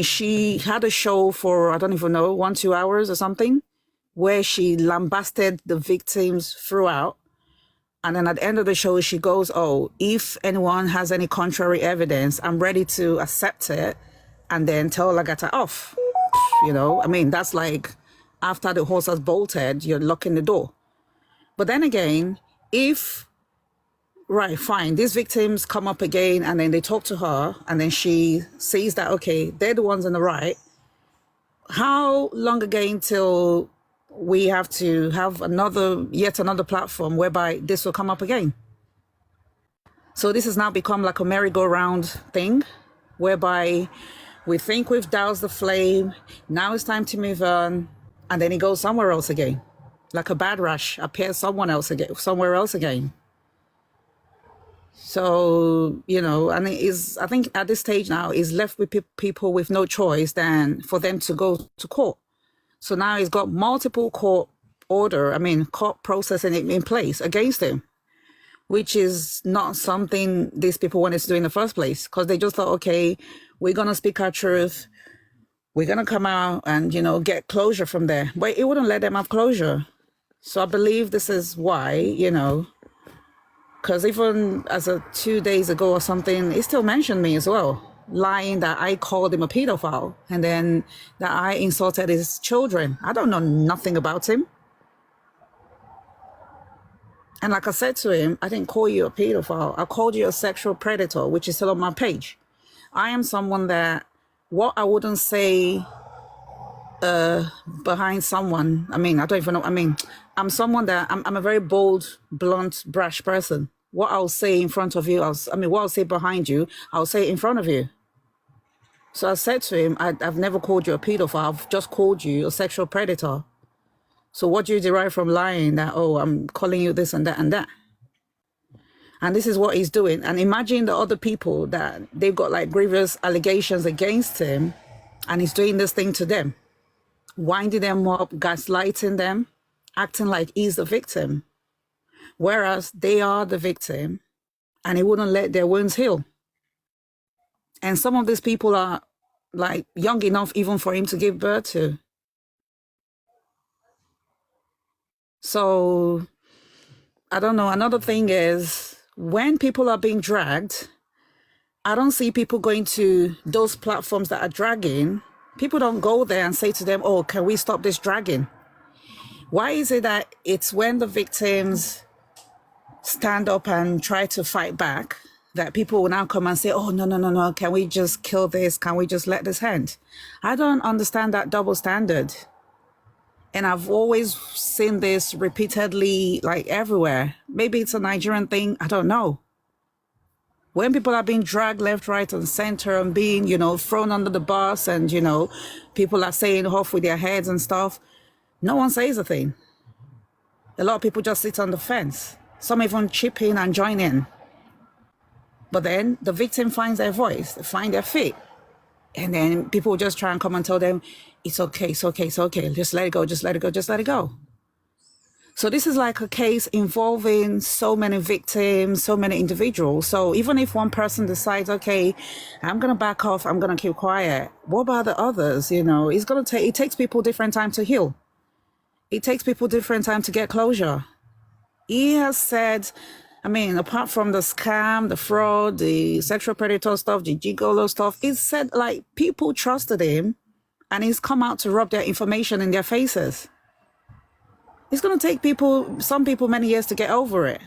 she had a show for, I don't even know, 1-2 hours or something, where she lambasted the victims throughout. And then at the end of the show, she goes, oh, if anyone has any contrary evidence, I'm ready to accept it and then tell Lagata off. That's like after the horse has bolted, you're locking the door. But then again, right, fine, these victims come up again and then they talk to her and then she sees that, okay, they're the ones on the right. How long again till we have to have yet another platform whereby this will come up again? So this has now become like a merry-go-round thing, whereby we think we've doused the flame, now it's time to move on, and then it goes somewhere else again. Like a bad rash appears somewhere else again. So, and I think at this stage now is left with people with no choice than for them to go to court. So now he's got multiple court processing in place against him, which is not something these people wanted to do in the first place, because they just thought, okay, we're going to speak our truth. We're going to come out and, get closure from there. But it wouldn't let them have closure. So I believe this is why, because even as of 2 days ago or something, he still mentioned me as well, lying that I called him a pedophile and then that I insulted his children. I don't know nothing about him. And like I said to him, I didn't call you a pedophile. I called you a sexual predator, which is still on my page. I am someone that, what I wouldn't say behind someone, I don't even know. I'm someone that, I'm a very bold, blunt, brash person. What I'll say in front of you, what I'll say behind you, I'll say in front of you. So I said to him, I've never called you a pedophile. I've just called you a sexual predator. So what do you derive from lying that, oh, I'm calling you this and that and that? And this is what he's doing. And imagine the other people that they've got like grievous allegations against him, and he's doing this thing to them, winding them up, gaslighting them, acting like he's the victim, whereas they are the victim, and he wouldn't let their wounds heal. And some of these people are like young enough even for him to give birth to. So I don't know. Another thing is, when people are being dragged, I don't see people going to those platforms that are dragging. People don't go there and say to them, oh, can we stop this dragging? Why is it that it's when the victims stand up and try to fight back that people will now come and say, oh, no, can we just kill this? Can we just let this end? I don't understand that double standard. And I've always seen this repeatedly, like everywhere. Maybe it's a Nigerian thing, I don't know. When people are being dragged left, right, and center and being, thrown under the bus and, people are saying off with their heads and stuff, no one says a thing. A lot of people just sit on the fence. Some even chip in and join in. But then the victim finds their voice, they find their feet. And then people just try and come and tell them, it's okay, it's okay, it's okay. Just let it go, just let it go, just let it go. So this is like a case involving so many victims, so many individuals. So even if one person decides, okay, I'm going to back off, I'm going to keep quiet, what about the others? It takes people different time to heal. It takes people different time to get closure. He has said I mean, apart from the scam, the fraud, the sexual predator stuff, the gigolo stuff, it said like people trusted him and he's come out to rub their information in their faces. It's going to take some people many years to get over it.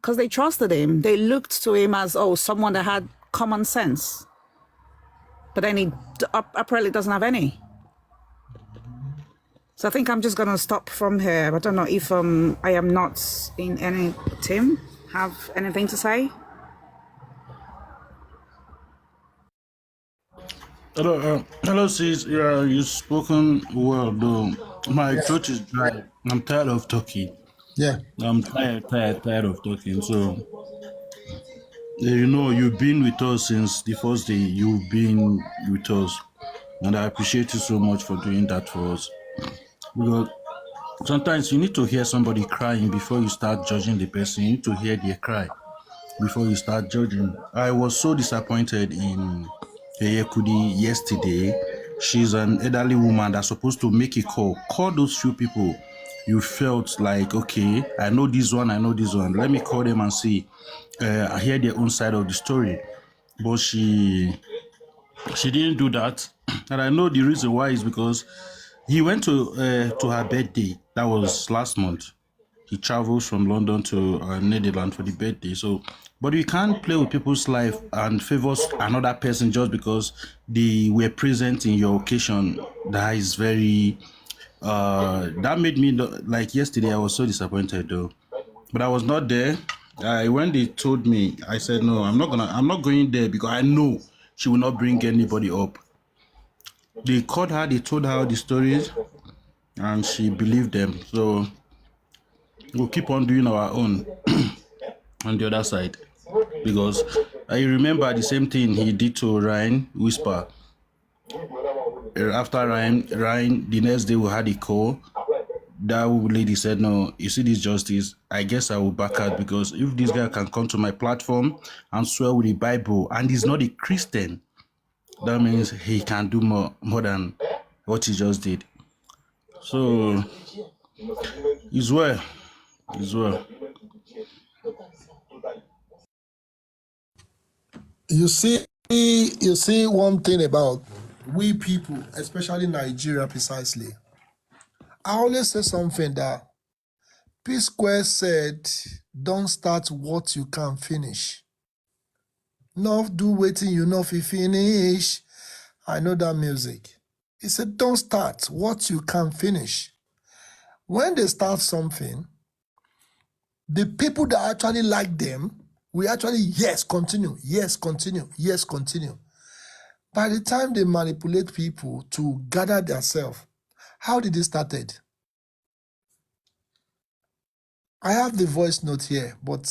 Because they trusted him. They looked to him as, someone that had common sense. But then he apparently doesn't have any. So I think I'm just going to stop from here. I don't know if I am not in any... Tim, have anything to say? Hello, sis. Yeah, you've spoken well, though. My throat is dry. I'm tired of talking. Yeah. I'm tired of talking. So, you've been with us since the first day you've been with us. And I appreciate you so much for doing that for us. Because sometimes you need to hear somebody crying before you start judging the person. You need to hear their cry before you start judging. I was so disappointed in Yekudi yesterday. She's an elderly woman that's supposed to make a call. Call those few people you felt like, okay, I know this one. Let me call them and see. I hear their own side of the story. But she didn't do that. And I know the reason why is because he went to her birthday. That was last month. He travels from London to Netherlands for the birthday. So, but you can't play with people's life and favor another person just because they were present in your occasion. That is very. That made me like yesterday. I was so disappointed though, but I was not there. When they told me, I said no. I'm not going there because I know she will not bring anybody up. They called her. They told her the stories, and she believed them. So. We'll keep on doing our own on the other side, because I remember the same thing he did to Ryan Whisper. After Ryan, the next day we had a call. That lady said, no, you see this justice, I guess I will back out, because if this guy can come to my platform and swear with the Bible and he's not a Christian, that means he can do more than what he just did. So it's well. As well. You see one thing about we people, especially Nigeria precisely. I always say something that P Square said, don't start what you can finish. Not do waiting you know if you finish. I know that music. He said, don't start what you can finish. When they start something, the people that actually like them, we actually, yes, continue. By the time they manipulate people to gather themselves, how did it started? I have the voice note here, but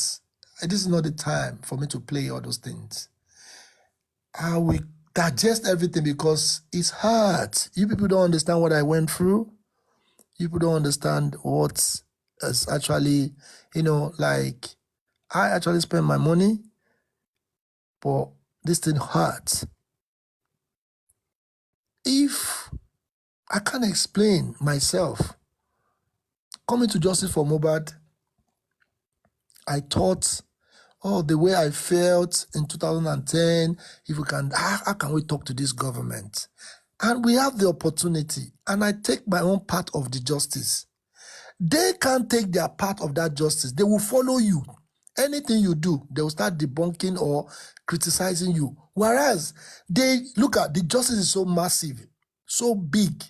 this is not the time for me to play all those things. I will digest everything because it's hard. You people don't understand what I went through. You people don't understand what is actually, like, I actually spend my money, but this thing hurts. If I can't explain myself, coming to Justice for Mohbad, I thought, the way I felt in 2010, if we can, how can we talk to this government? And we have the opportunity, and I take my own part of the justice. They can't take their part of that justice. They will follow you. Anything you do, they will start debunking or criticizing you. Whereas they look at the justice is so massive, so big.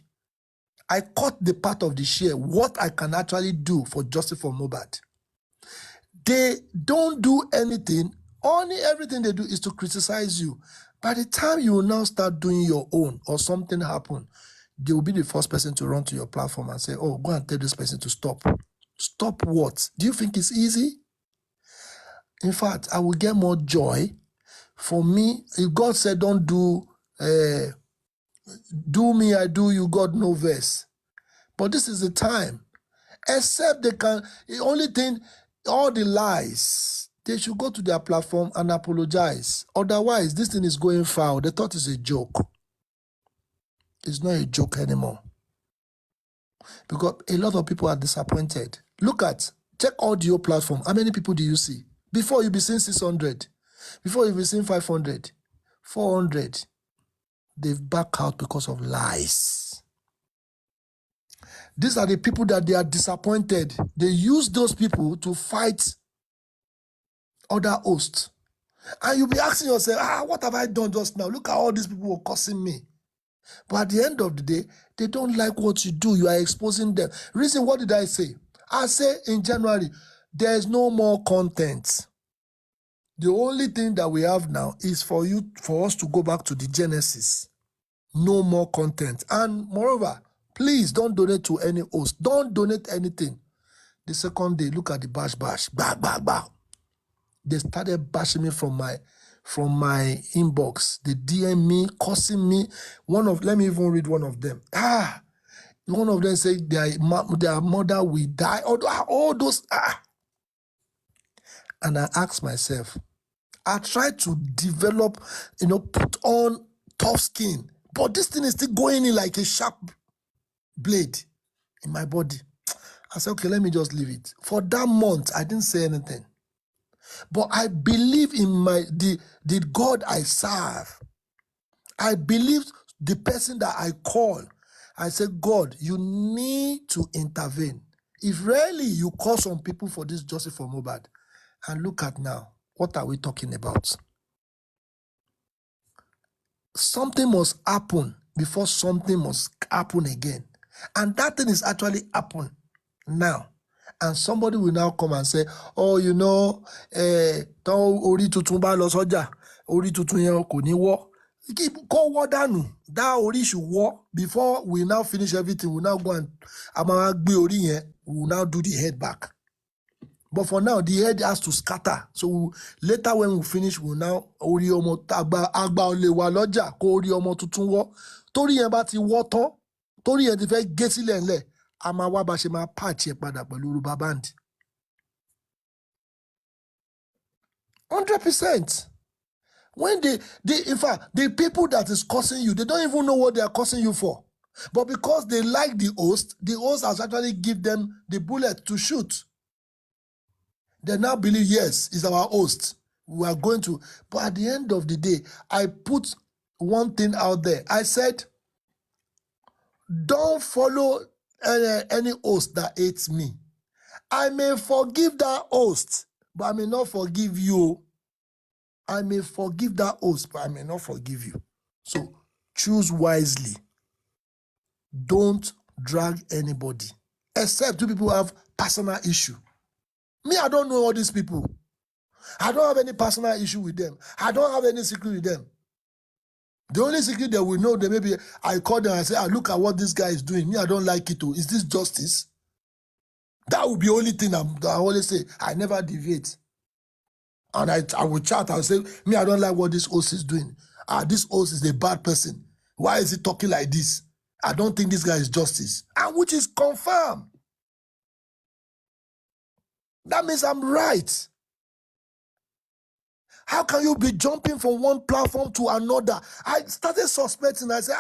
I caught the part of the share, what I can actually do for Justice for Mohbad. They don't do anything. Only everything they do is to criticize you. By the time you will now start doing your own or something happen, they will be the first person to run to your platform and say, oh, go and tell this person to stop. Stop what? Do you think it's easy? In fact, I will get more joy. For me, if God said, don't do me, I do you, God no verse. But this is the time. Except they can, the only thing, all the lies, they should go to their platform and apologize. Otherwise, this thing is going foul. They thought it's a joke. It's not a joke anymore. Because a lot of people are disappointed. Look at Check audio platform. How many people do you see? Before you be seeing 600. Before you be seeing 500. 400. They've backed out because of lies. These are the people that they are disappointed. They use those people to fight other hosts. And you'll be asking yourself, what have I done just now? Look at all these people who are cursing me. But at the end of the day, they don't like what you do. You are exposing them. Reason, what did I say? I say in January, there's no more content. The only thing that we have now is for us to go back to the Genesis. No more content. And moreover, please don't donate to any host. Don't donate anything. The second day, look at the bash. Bah. They started bashing me from my inbox. They DM me, cursing me. Let me even read one of them. One of them said their mother will die. All those. And I asked myself, I tried to develop, put on tough skin. But this thing is still going in like a sharp blade in my body. I said, okay, let me just leave it. For that month, I didn't say anything. But I believe in the God I serve. I believe the person that I call. I said, God, you need to intervene. If really you call some people for this justice for Mohbad, and look at now, what are we talking about? Something must happen before something must happen again. And that thing is actually happening now. And somebody will now come and say, ori tutun ba lọ sọ́jà, ori tutun yẹn kò ní wọ́. Kó wọ́ dànù. That ori should wọ́. Before we now finish everything, we now go and gbe ori yẹn, we will now do the head back. But for now, the head has to scatter. So later when we finish, we'll now ori ọmọ agba ole wa lọ́jà kó ori ọmọ tuntun wọ́. Torí yẹn bá ti wọ́ tán, torí yẹn ti fẹ́ gé sílẹ̀ ńlẹ̀, a máa wá bá ṣe máa patch ẹ̀ padà pẹ̀lú Yorùbá band. 100%. When in fact, the people that is cursing you, they don't even know what they are cursing you for. But because they like the host has actually give them the bullet to shoot. They now believe, yes, it's our host. We are going to. But at the end of the day, I put one thing out there. I said, don't follow any host that hates me. I may forgive that host, but I may not forgive you. I may forgive that host, but I may not forgive you. So choose wisely. Don't drag anybody. Except two people have personal issue. Me, I don't know all these people. I don't have any personal issue with them. I don't have any secret with them. The only secret that we know, that maybe I call them and say, look at what this guy is doing. Me, I don't like it too. Is this justice? That would be the only thing I always say. I never deviate. And I will chat. I will say, me, I don't like what this host is doing. This host is a bad person. Why is he talking like this? I don't think this guy is justice. And which is confirmed. That means I'm right. How can you be jumping from one platform to another? I started suspecting. I said,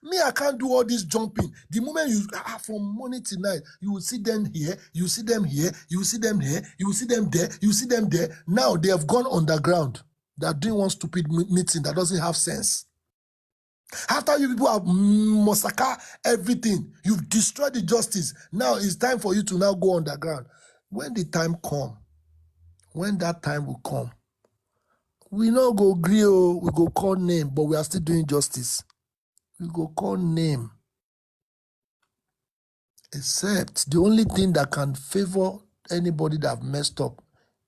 me, I can't do all this jumping. The moment you, from morning to night, you will see them here, you see them here, you see them here, you see them there, you see them there. Now they have gone underground. They are doing one stupid meeting that doesn't have sense. After you people have massacred everything, you've destroyed the justice. Now it's time for you to now go underground. When the time come, when that time will come, we not go agree, we go call name, but we are still doing justice. We go call name. Except the only thing that can favor anybody that have messed up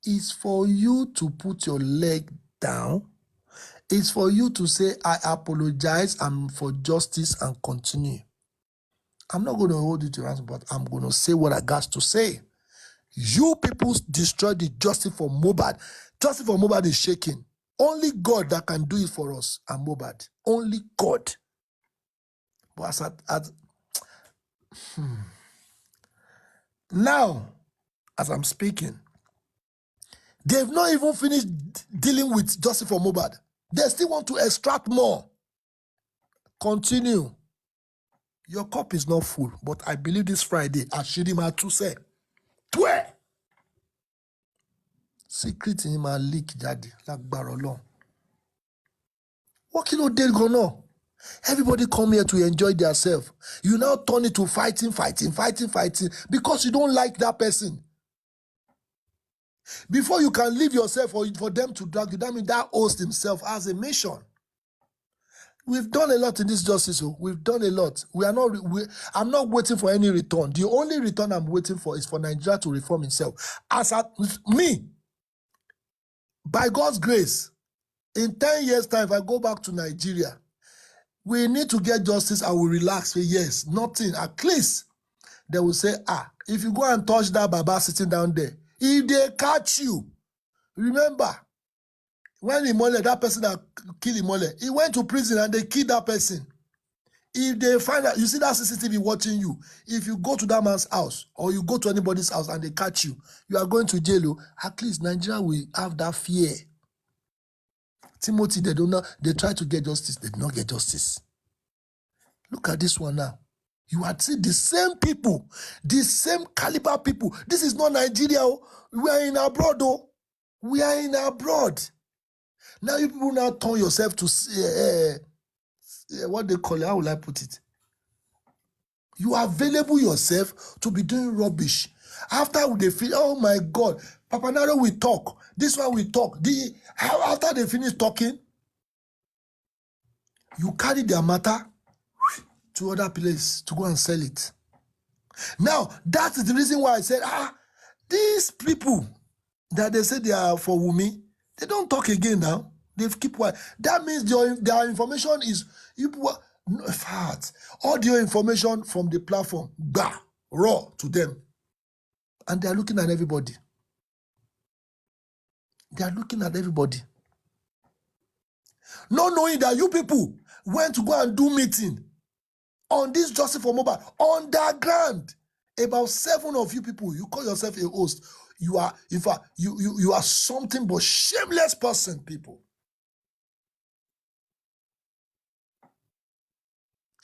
is for you to put your leg down. It's for you to say, I apologize, I'm for justice, and continue. I'm not going to hold you to ransom, but I'm going to say what I got to say. You people destroyed the justice for Mohbad. Justice for Mohbad is shaking. Only God that can do it for us and Mohbad. Only God. But now, as I'm speaking, they've not even finished dealing with justice for Mohbad. They still want to extract more. Continue. Your cup is not full, but I believe this Friday, Ashiri Matu said, Secret in my leak jáde lágbára Ọlọ́run. What kilo dey go now? Everybody come here to enjoy themselves. You now turn it to fighting because you don't like that person. Before you can leave yourself or for them to drag you, that means that host himself has a mission. We've done a lot in this justice. We've done a lot. I'm not waiting for any return. The only return I'm waiting for is for Nigeria to reform itself. As at me, by God's grace, in 10 years' time, if I go back to Nigeria, we need to get justice. I will relax. Say, yes, nothing. At least they will say, if you go and touch that Baba sitting down there, if they catch you, remember, when Imole, that person that killed Imole, he went to prison and they killed that person. If they find out, you see that CCTV watching you, if you go to that man's house or you go to anybody's house and they catch you, you are going to jail. At least Nigeria will have that fear. Timothy, they try to get justice, they do not get justice. Look at this one now. You had seen the same people, the same caliber people. This is not Nigeria. We are in abroad, though. We are in abroad. Now you people now turn yourself to what they call it. How will I put it? You are available yourself to be doing rubbish. After they feel, oh my God, Papa Naro will talk. This one will talk. After they finish talking, you carry their matter to other place to go and sell it. Now, that is the reason why I said, these people that they say they are for Wumi, they don't talk again now. They keep quiet. That means their information is audio information from the platform, raw to them. And they are looking at everybody. They are looking at everybody. Not knowing that you people went to go and do meeting on this Justice for Mobile, underground. About 7 of you people, you call yourself a host. You are, in fact, you are something but shameless person, people.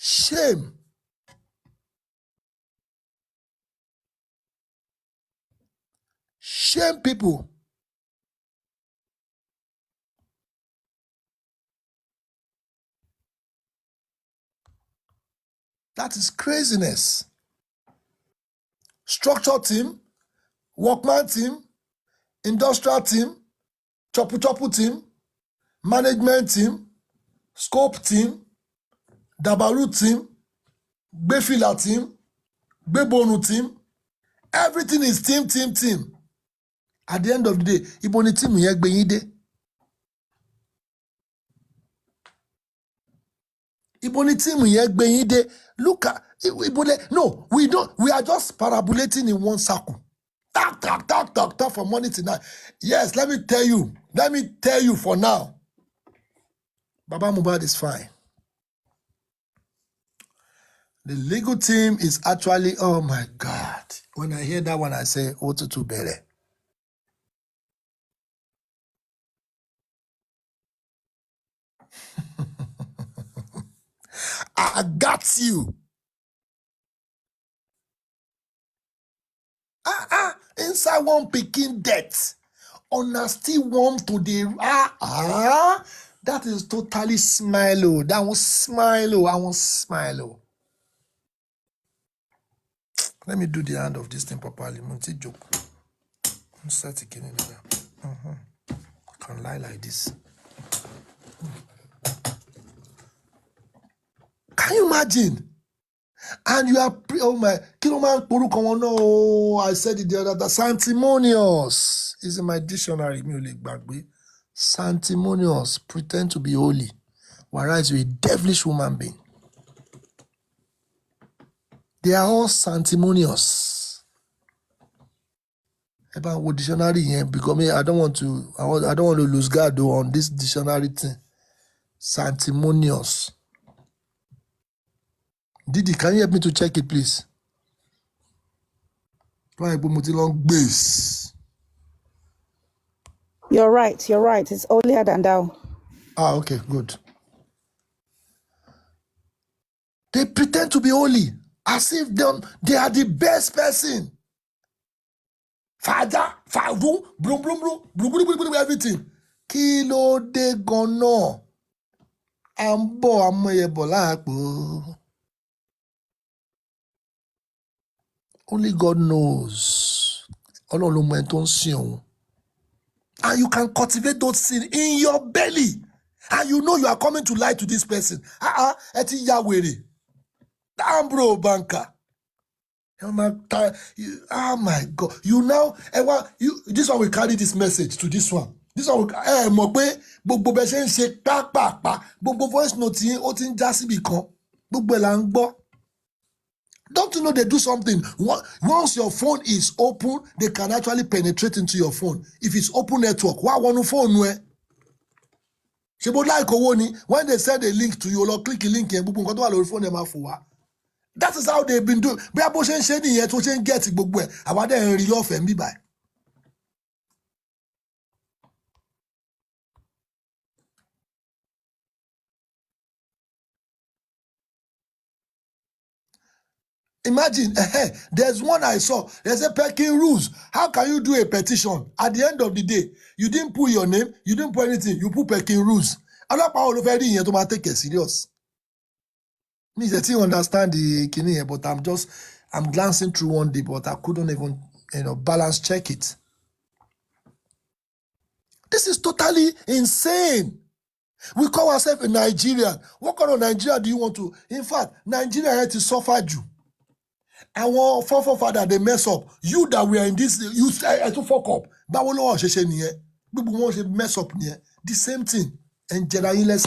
Shame. Shame, people. That is craziness. Structure team, workman team, industrial team, chopu team, management team, scope team, Dabaru team, Befila team, Bebonu team. Everything is team. At the end of the day, Iboni team yegbenyide. Iboni team yegbenyide. Look at Ibole. No, we don't. We are just parabolating in one circle. Talk from morning to night. Yes, let me tell you for now. Baba Mohbad is fine. The legal team is actually, oh my God. When I hear that one, I say, Otutu Bere. I got you. Inside one picking death. Honesty warm to the that is totally smile. That was smile. I want smile. Let me do the hand of this thing properly. Munti joke. I'm set again. I can lie like this. Can you imagine? And you are oh my Kiloman Puruko. No, I said it the other day. Sanctimonious is in my dictionary. Sanctimonious, pretend to be holy, whereas you're a devilish woman being. They are all sanctimonious. About what dictionary here? Because I don't want to lose guard on this dictionary thing. Sanctimonious. Didi, can you help me to check it, please? You're right. It's holier than thou. Okay, good. They pretend to be holy, as if they are the best person. Faja, Fadu, brum, brum, brum, brum, brum, brum, everything. Kilo de gono. Ambo amoye bolapo. Only God knows. Ọlọ́run ló mọ ẹni tó ń sìn òun. And you can cultivate those sins in your belly. And you know you are coming to lie to this person. Ẹ ti ya wèrè. Damn bro, banker. Oh my God. You now, this one will carry this message to this one. This one will, mọ̀ pé gbogbo bẹ ṣe ń ṣe pápápá, gbogbo voice note yín ó ti ń já síbì kan. Gbogbo ẹ̀ là ń gbọ́. Don't you know they do something? Once your phone is open, they can actually penetrate into your phone. If it's open network, why one phone where? When they send a link to you, or click a link and phone them for. That is how they've been doing. Bí a bó ṣe ń ṣe nìyẹn tó ṣe ń get gbogbo ẹ̀, àwa dẹ̀ ń rí lọ́fẹ̀ẹ́ ń bí báyìí. Imagine, there's one I saw. There's a Peking rules. How can you do a petition? At the end of the day, you didn't put your name, you didn't put anything, you put Peking rules. Ọlọ́pàá ò fẹ́ rí ìyẹn tó máa take it serious. Me, I didn't understand the kini here, but I'm glancing through one day, but I couldn't even, balance check it. This is totally insane. We call ourselves a Nigerian. What kind of Nigeria do you want to? In fact, Nigeria had to suffer you. Our forefather they mess up. You that we are in this, you to fuck up. But we know people want to mess up near the same thing. And in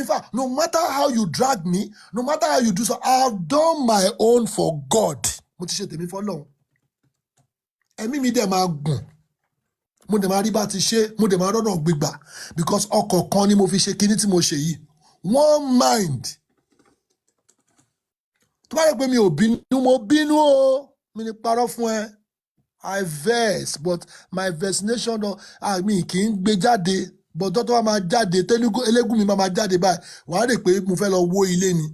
fact, no matter how you drag me, no matter how you do so, I have done my own for God. Mo ti ṣe tèmi for long. Ẹ̀mí mi dẹ̀ máa gùn. Mo dẹ̀ máa rí bá ti ṣe, mo dẹ̀ máa rọ́nà gbígbà. Because ọ̀kọ̀ọ̀kan ni mo fi ṣe kíní tí mo ṣe yìí. One mind. Tó bá yẹ pé mi ò bínú, mo bínú o. Mi ní parọ́ fún ẹ. I verse, but my versination mi kì í gbé jáde. But dọ́tọ́ wa máa jáde, elégún mi máa jáde báyìí. Wàá rè pé mo fẹ́ lọ wó ilé ni.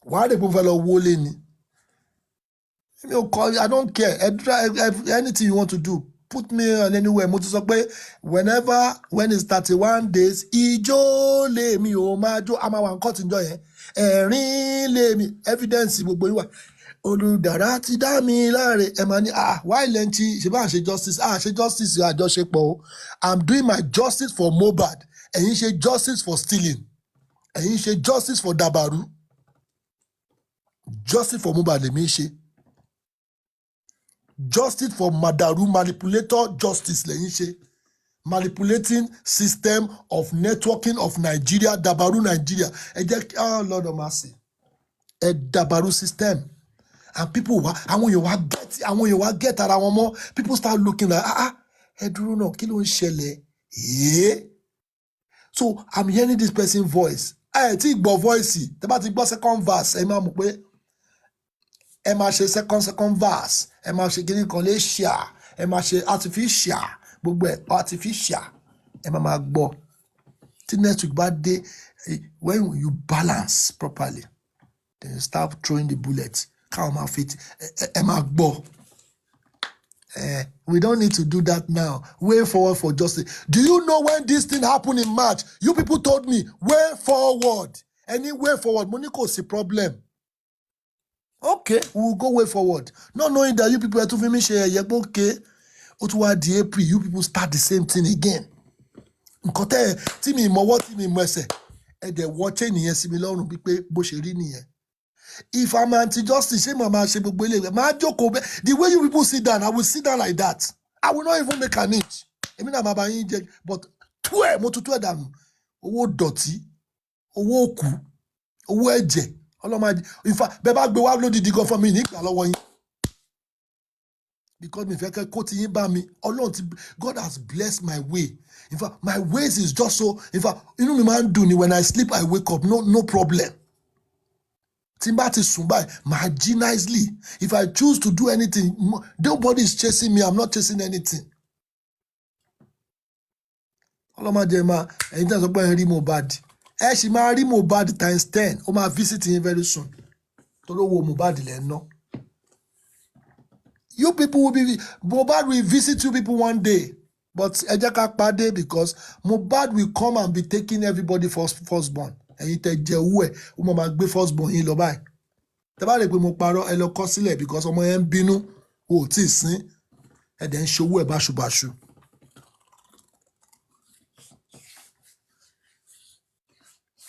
Wàá rè pé mo fẹ́ lọ wó ilé ni. I don't care. Anything you want to do, put me on anywhere. Mo ti sọ pé when it's 31 days, ijó lè mi ò máa jó. A máa wà ń cut ǹjọ́ yẹn. Ẹ̀rín lè mi. Evidence gbogbo yín wà. Olùdára ti dá mi láre. Ẹ máa ní, why lẹ́ntì? Ṣé bá ń ṣe justice? Ṣe justice àjọṣepọ̀ o. I'm doing my justice for Mohbad. Ẹ̀yin ṣe justice for stealing. Ẹ̀yin ṣe justice for Dabaru. Justice for Mohbad lèmi ṣe. Justice for Madaru, manipulator justice lẹ́yìn ṣe. Manipulating system of networking of Nigeria, Dabaru Nigeria. Lord of mercy. Dabaru system. And people àwọn èèyàn wá get ara wọn mọ́. People start looking like, ẹ dúró náà, kí ló ń ṣẹlẹ̀? So I'm hearing this person's voice. Tí gbọ́ voice, tẹ́ bá ti gbọ́ second verse, ẹ máa mọ̀ pé ẹ máa ṣe second verse, ẹ máa ṣe kíní kan lè ṣíà, ẹ máa ṣe artificial, gbogbo ẹ̀ artificial, ẹ máa gbọ́. Tí next week bá dé, when you balance properly, then you start throwing the bullets. Káwọn máa fit, ẹ máa gbọ́. We don't need to do that now. Way forward for justice. Do you know when this thing happened in March? You people told me, way forward. Any way forward. Moniko is a problem. Okay, we'll go way forward. Not knowing that you people are to finish here. Okay. Toward the April, you people start the same thing again. Nkote, tí mi mọ̀ what tí mi mọ̀ ẹsẹ̀. Ẹ dẹ̀ watch nìyẹn sí mi lọ́rùn bí pé bó ṣe rí nìyẹn. If I'm anti-justice, the way you people sit down, I will sit down like that. I will not even make an inch. But owó dọ̀tí, owó òkú, owó ẹ̀jẹ̀. In fact, bẹ́ẹ̀ gbé wá lódìdí gan fún mi nígbà lọ́wọ́ yín. Because mi fẹ́ kẹ́ kó ti yín bá mi. God has blessed my way. In fact, my ways is just so. In fact, inú mi máa ń dùn ni when I sleep, I wake up. No problem. Nicely. If I choose to do anything, nobody is chasing me. I'm not chasing anything. She marry Mohbad times 10. Oma visit him very soon. Toro wo Mohbad lẹ ná. You people will be, Mohbad will visit you people one day. But ẹ jẹ́ ká pàdé because Mohbad will come and be taking everybody firstborn. Ẹ̀yin tẹ́ jẹ owó ẹ̀, ó máa gbé firstborn yín lọ báyìí. Tẹ́ bá rè pé mo parọ́, ẹ lọ kọ sílẹ̀ because ọmọ yẹn ń bínú, o ò tí ì sín, ẹ dẹ̀ ń ṣowó ẹ̀ báṣubàṣu.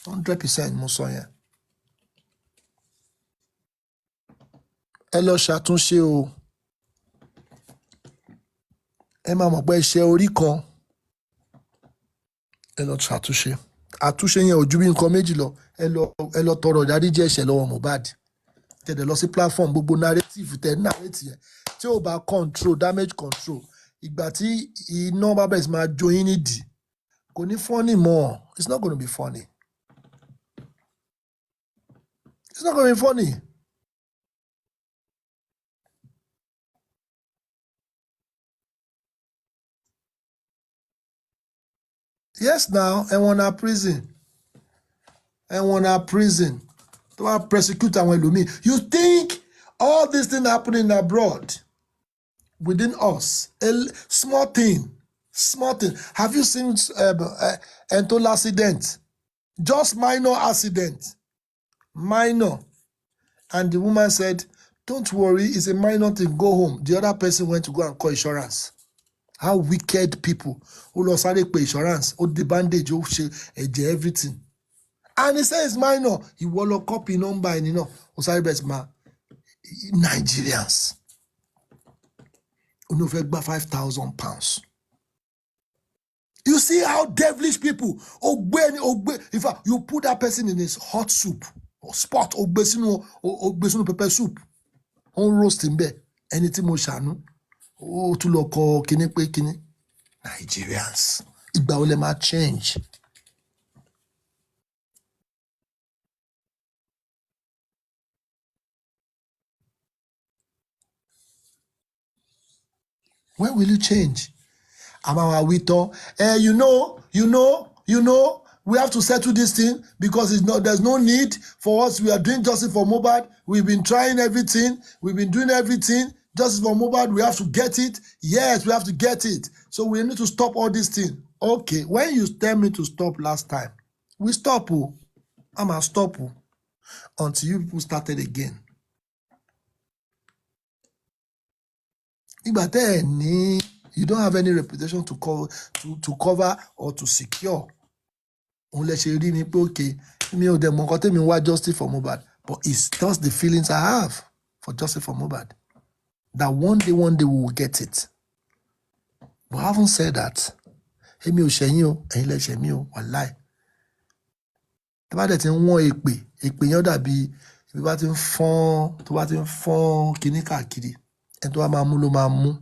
100% mo sọ yẹn. Ẹ lọ ṣàtúnṣe o. Ẹ máa mọ̀ pé iṣẹ́ orí kan. Ẹ lọ ṣàtúnṣe. Àtúnṣe yẹn ò ju bí nǹkan méjì lọ. Ẹ lọ tọrọ ìdáríjì ẹ̀ṣẹ̀ lọ́wọ́ Mohbad. Tẹ̀dẹ̀ lọ sí platform gbogbo narrative tẹ̀ narrate yẹn. Tí ò bá control, damage control. Ìgbà tí iná bá bẹ̀rẹ̀ sí máa jó yín nídìí. Kò ní funny mọ́. It's not going to be funny. It's not going to be funny. Yes, now, ẹ̀wọ̀n na prison. Ẹ̀wọ̀n na prison. To persecute àwọn ẹlòmíì. You think all this thing happening abroad within us, a small thing. Have you seen Entola accident? Just minor accident. Minor. And the woman said, don't worry, it's a minor thing, go home. The other person went to go and call insurance. How wicked people. Who lost pay insurance, or the bandage, or everything. And he says minor. He will copy number and Nigerians. Who no 5,000 pounds. You see how devilish people obey. In fact, you put that person in his hot soup or spot or pepper soup. On roast him there. Anything mo shanu. Oh, to loko kini pe kini. Nigerians. Igba ole ma change. When will you change? Amawawito, we have to settle this thing because there's no need for us. We are doing justice for Mohbad. We've been trying everything. We've been doing everything. Justice for Mohbad, we have to get it. Yes, we have to get it. So we need to stop all this thing. Okay, when you tell me to stop last time, we stop. I'm going to stop until you people started again. You don't have any reputation to cover or to secure. Unless you really okay, me justice for Mohbad. But it's just the feelings I have for justice for Mohbad. That one day we will get it. But I haven't said that. Hey, me o, wallahi. Tó bá dẹ̀ ti ń wọ́n èpè yẹn dàbí ibi bá ti ń fọ́n kíní káàkiri. Ẹni tó bá máa mú ló máa mú.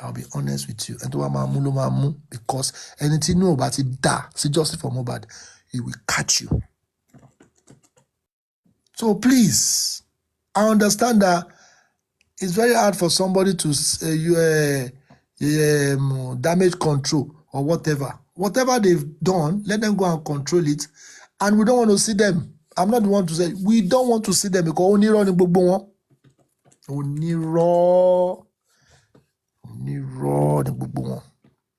I'll be honest with you. And to mamu because anything new about it see justice for Mohbad, it will catch you. So please, I understand that it's very hard for somebody to damage control or whatever. Whatever they've done, let them go and control it. And we don't want to see them. I'm not the one to say we don't want to see them because only running gbogbo wọn.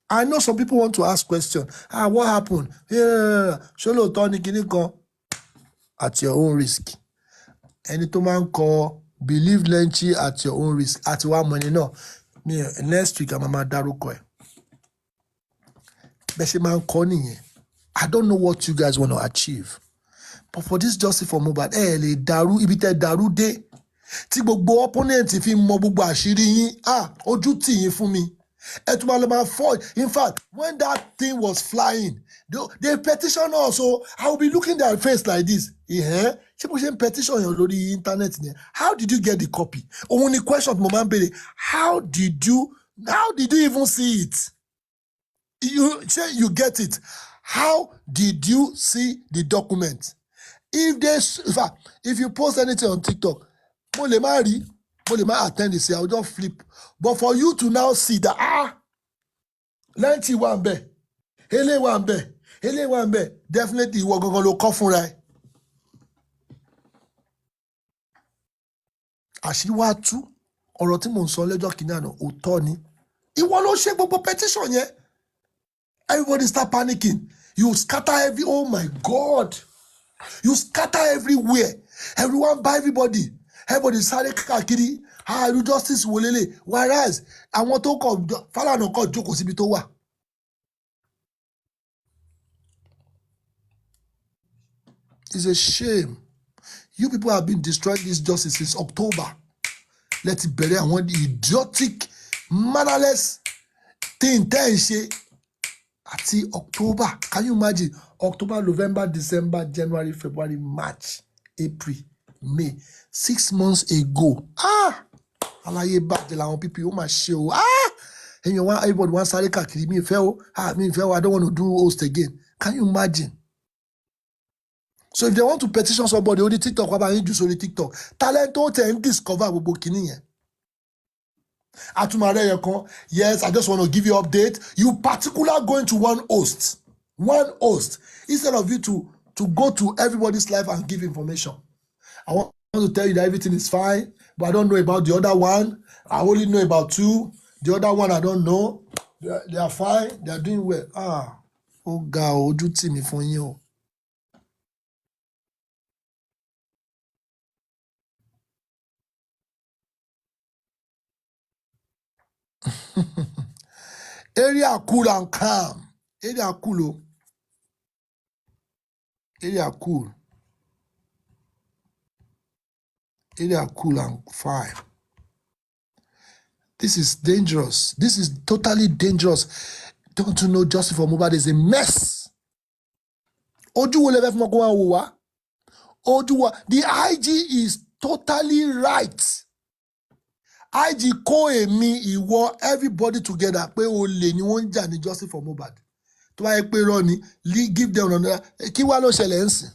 I know some people want to ask questions. What happened? Sholo Tony Kiniko. At your own risk. Any to man call believe Lenchi at your own risk. At 1 money. No. Me next week I'm a Daruko. Man calling. I don't know what you guys want to achieve. But for this justice for Mohbad, le daru ibite daru de. Tí gbogbo opponent fi mọ gbogbo àṣírí yín ojú tì yín fún mi ẹ tún máa fall. In fact, when that thing was flying, they petition us, so I will be looking at their face like this. Ṣé bó ṣe ń petition yẹn lórí internet ni? How did you get the copy? Òun ni question mo máa ń béèrè. How did you even see it? You say you get it. How did you see the document? If you post anything on TikTok, mo lè má attend this, I will just flip. But for you to now see that, Lenchi wà ńbẹ̀, Ele wà ńbẹ̀, definitely ìwọ gangan ló kọ́ fúnra ẹ. àṣírí wá tú ọ̀rọ̀ tí mò ń sọ lẹ́jọ́ kìíní àná òótọ́ ni ìwọ ló ṣe gbogbo petition yẹn. Everybody start panicking. You scatter oh my God. You scatter everywhere. Everyone buy everybody. Everybody sáré káàkiri. You justice wò lélẹ̀. Whereas, àwọn tó kọ̀ Fálànà kọ̀ jókòó síbi tó wà. It's a shame. You people have been destroying this justice since October. Let it bury àwọn idiotic, mannerless thing tẹ́ ẹ̀ ṣe. Àti October, can you imagine? October, November, December, January, February, March, April, May. 6 months ago. Àlàyé bàjẹ́ làwọn people ó máa ṣe o. Everybody wants sáré káàkiri. Mi ìfẹ́ o. Mi ìfẹ́ o. I don't want to do host again. Can you imagine? So if they want to petition somebody, only TikTok, wọ́n bá yín jù sórí TikTok. Talent ó tẹ̀ ń discover gbogbo kìíní yẹn. Yes, I just want to give you update. You particular going to one host, instead of you to go to everybody's life and give information. I want to tell you that everything is fine, but I don't know about the other one. I only know about 2. The other one I don't know. They are fine. They are doing well. Oh God, ojú tì mí fún yín o. Area cool and calm. Area cool. Oh. Area cool. Area cool and fine. This is dangerous. This is totally dangerous. Don't you know Justice for Mohbad is a mess? The IG is totally right. IG kó èmi ìwọ everybody together pé olè ni wọ́n ń jà ní Justice for Mohbad. Tó bá yẹ pé irọ́ ni, give them another. Kí wá ló ṣẹlẹ̀ ń sìn?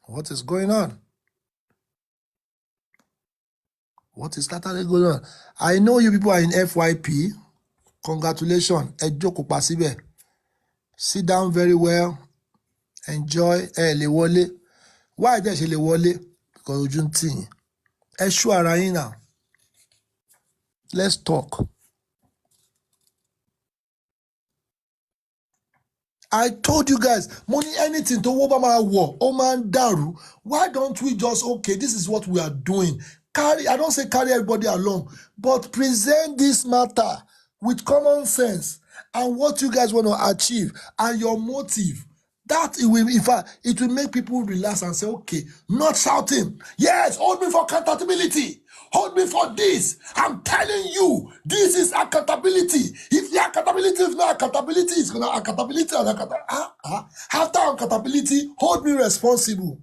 What is going on? What is totally going on? I know you people are in FYP. Congratulations. Ẹ jókòó pa síbẹ̀. Sit down very well. Enjoy. Lè wọlé. Why dẹ̀ ṣe lè wọlé? Because ojú ń tì yín. Ẹ ṣú ara yín now. Let's talk. I told you guys, money anything to Obama war, Oman Daru. Why don't we just, okay, this is what we are doing. I don't say carry everybody along, but present this matter with common sense and what you guys want to achieve and your motive. That it will, in fact, it will make people relax and say, okay, not shouting. Yes, hold me for accountability. Hold me for this. I'm telling you, this is accountability. If the accountability is not accountability, it's gonna accountability and accountability. After accountability, hold me responsible.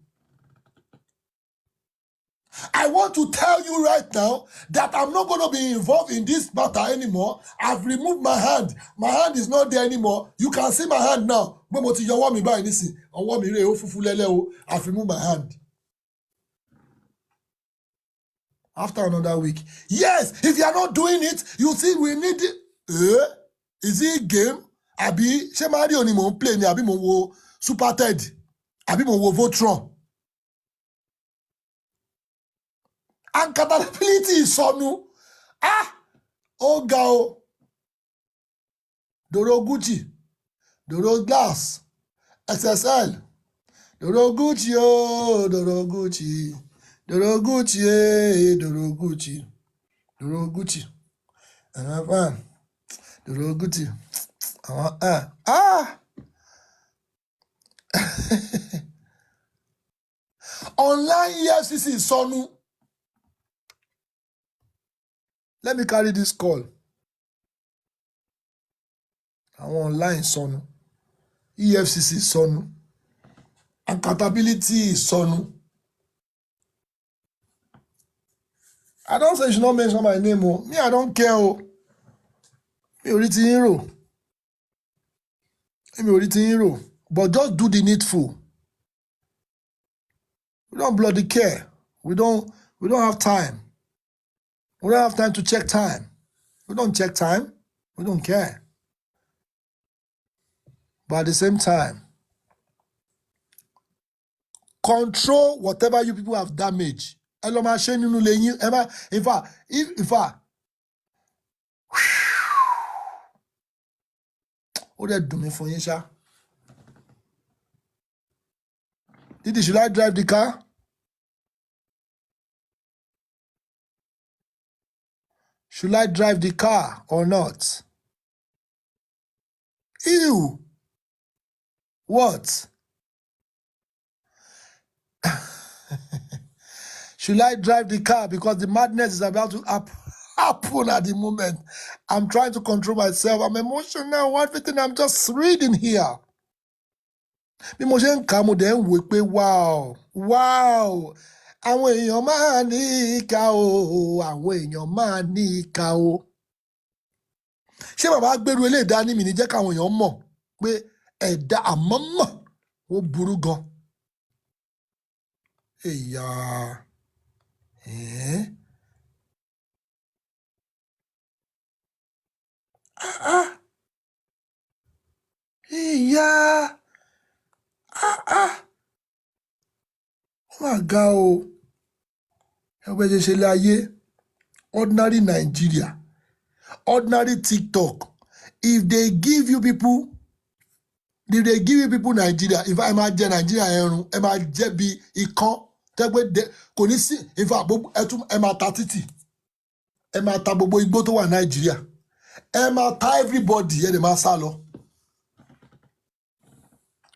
I want to tell you right now that I'm not going to be involved in this matter anymore. I've removed my hand. My hand is not there anymore. You can see my hand now. I've removed my hand. After another week. Yes, if you are not doing it, you see we need it. Is it a game? Abi, ṣé Mario ni mo play ni abi mo wo Super Ted? Abi mo wo Voltron? Accountability is sọnù. Oh God. Doro Gucci. Doro Glass. SSL. Doro Gucci, Doro Gucci. Doro Gucci, Doro Gucci. Doro Gucci. Doro Gucci. Online EFCC is sọnù. Let me carry this call. Àwọn online sọnù. EFCC sọnù. Accountability sọnù. I don't say you should not mention my name. Me, I don't care. Me ò rí ti yín rò. Me ò rí ti yín rò. But just do the needful. We don't bloody care. We don't have time. We don't have time to check time. We don't check time. We don't care. But at the same time, control whatever you people have damaged. ẹ lọ máa ṣe nínú ilé yín ẹ má in fact ó dẹ̀ dùn mí fún yín ṣá. Didi, should I drive the car? Should I drive the car or not? Ew. What? Should I drive the car? Because the madness is about to happen at the moment. I'm trying to control myself. I'm emotional. Everything I'm just reading here. Bí mo ṣe ń kà mo dẹ̀ ń wò pé wow. Àwọn èèyàn máa ní ìka o. Àwọn èèyàn máa ní ìka o. Ṣé bàbá gbèrú eléyìí dání mi ní jẹ́ káwọn èèyàn mọ̀ pé ẹ̀dá àmọ́mọ̀ ó burú gan. Èyà. Èyà. Ó mà ga o. Ẹgbẹ́ ṣe ṣe lé ayé. Ordinary Nigeria. Ordinary TikTok. If they give you people Nigeria, if I máa jẹ Nigeria ẹrun, ẹ máa jẹ bí ikán. Tẹ́gbẹ́ kò ní sí, in fact, ẹ máa ta títì. Ẹ máa ta gbogbo igbó tó wà Nigeria. Ẹ máa ta everybody, ẹ lè máa sá lọ.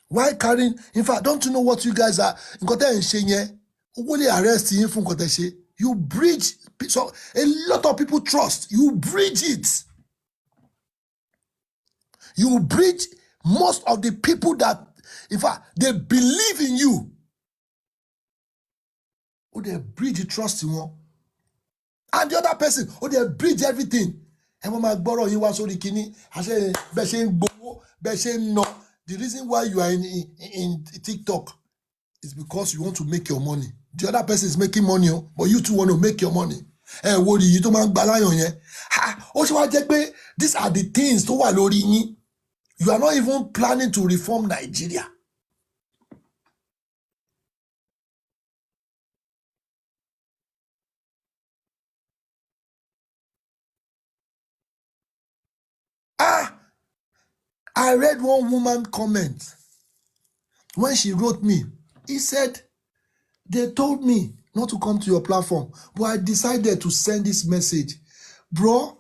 Why carrying? In fact, don't you know what you guys are? Nǹkan tẹ́ ẹ̀ ń ṣe yẹn, owó lè arrest yín fún nǹkan tẹ́ ṣe. You bridge, so a lot of people trust. You bridge it. You bridge most of the people that, in fact, they believe in you. Oh, they bridge the trust in one. And the other person, oh, they bridge everything. And when my borrow you was only kini, I say, the reason why you are in TikTok is because you want to make your money. The other person is making money, but you two want to make your money. What you don't man gbalayon yen? Oh, ṣe wá jẹ́ pé these are the things tó wà lórí yín. You are not even planning to reform Nigeria. I read one woman comment when she wrote me. He said, they told me not to come to your platform, but I decided to send this message. Bro,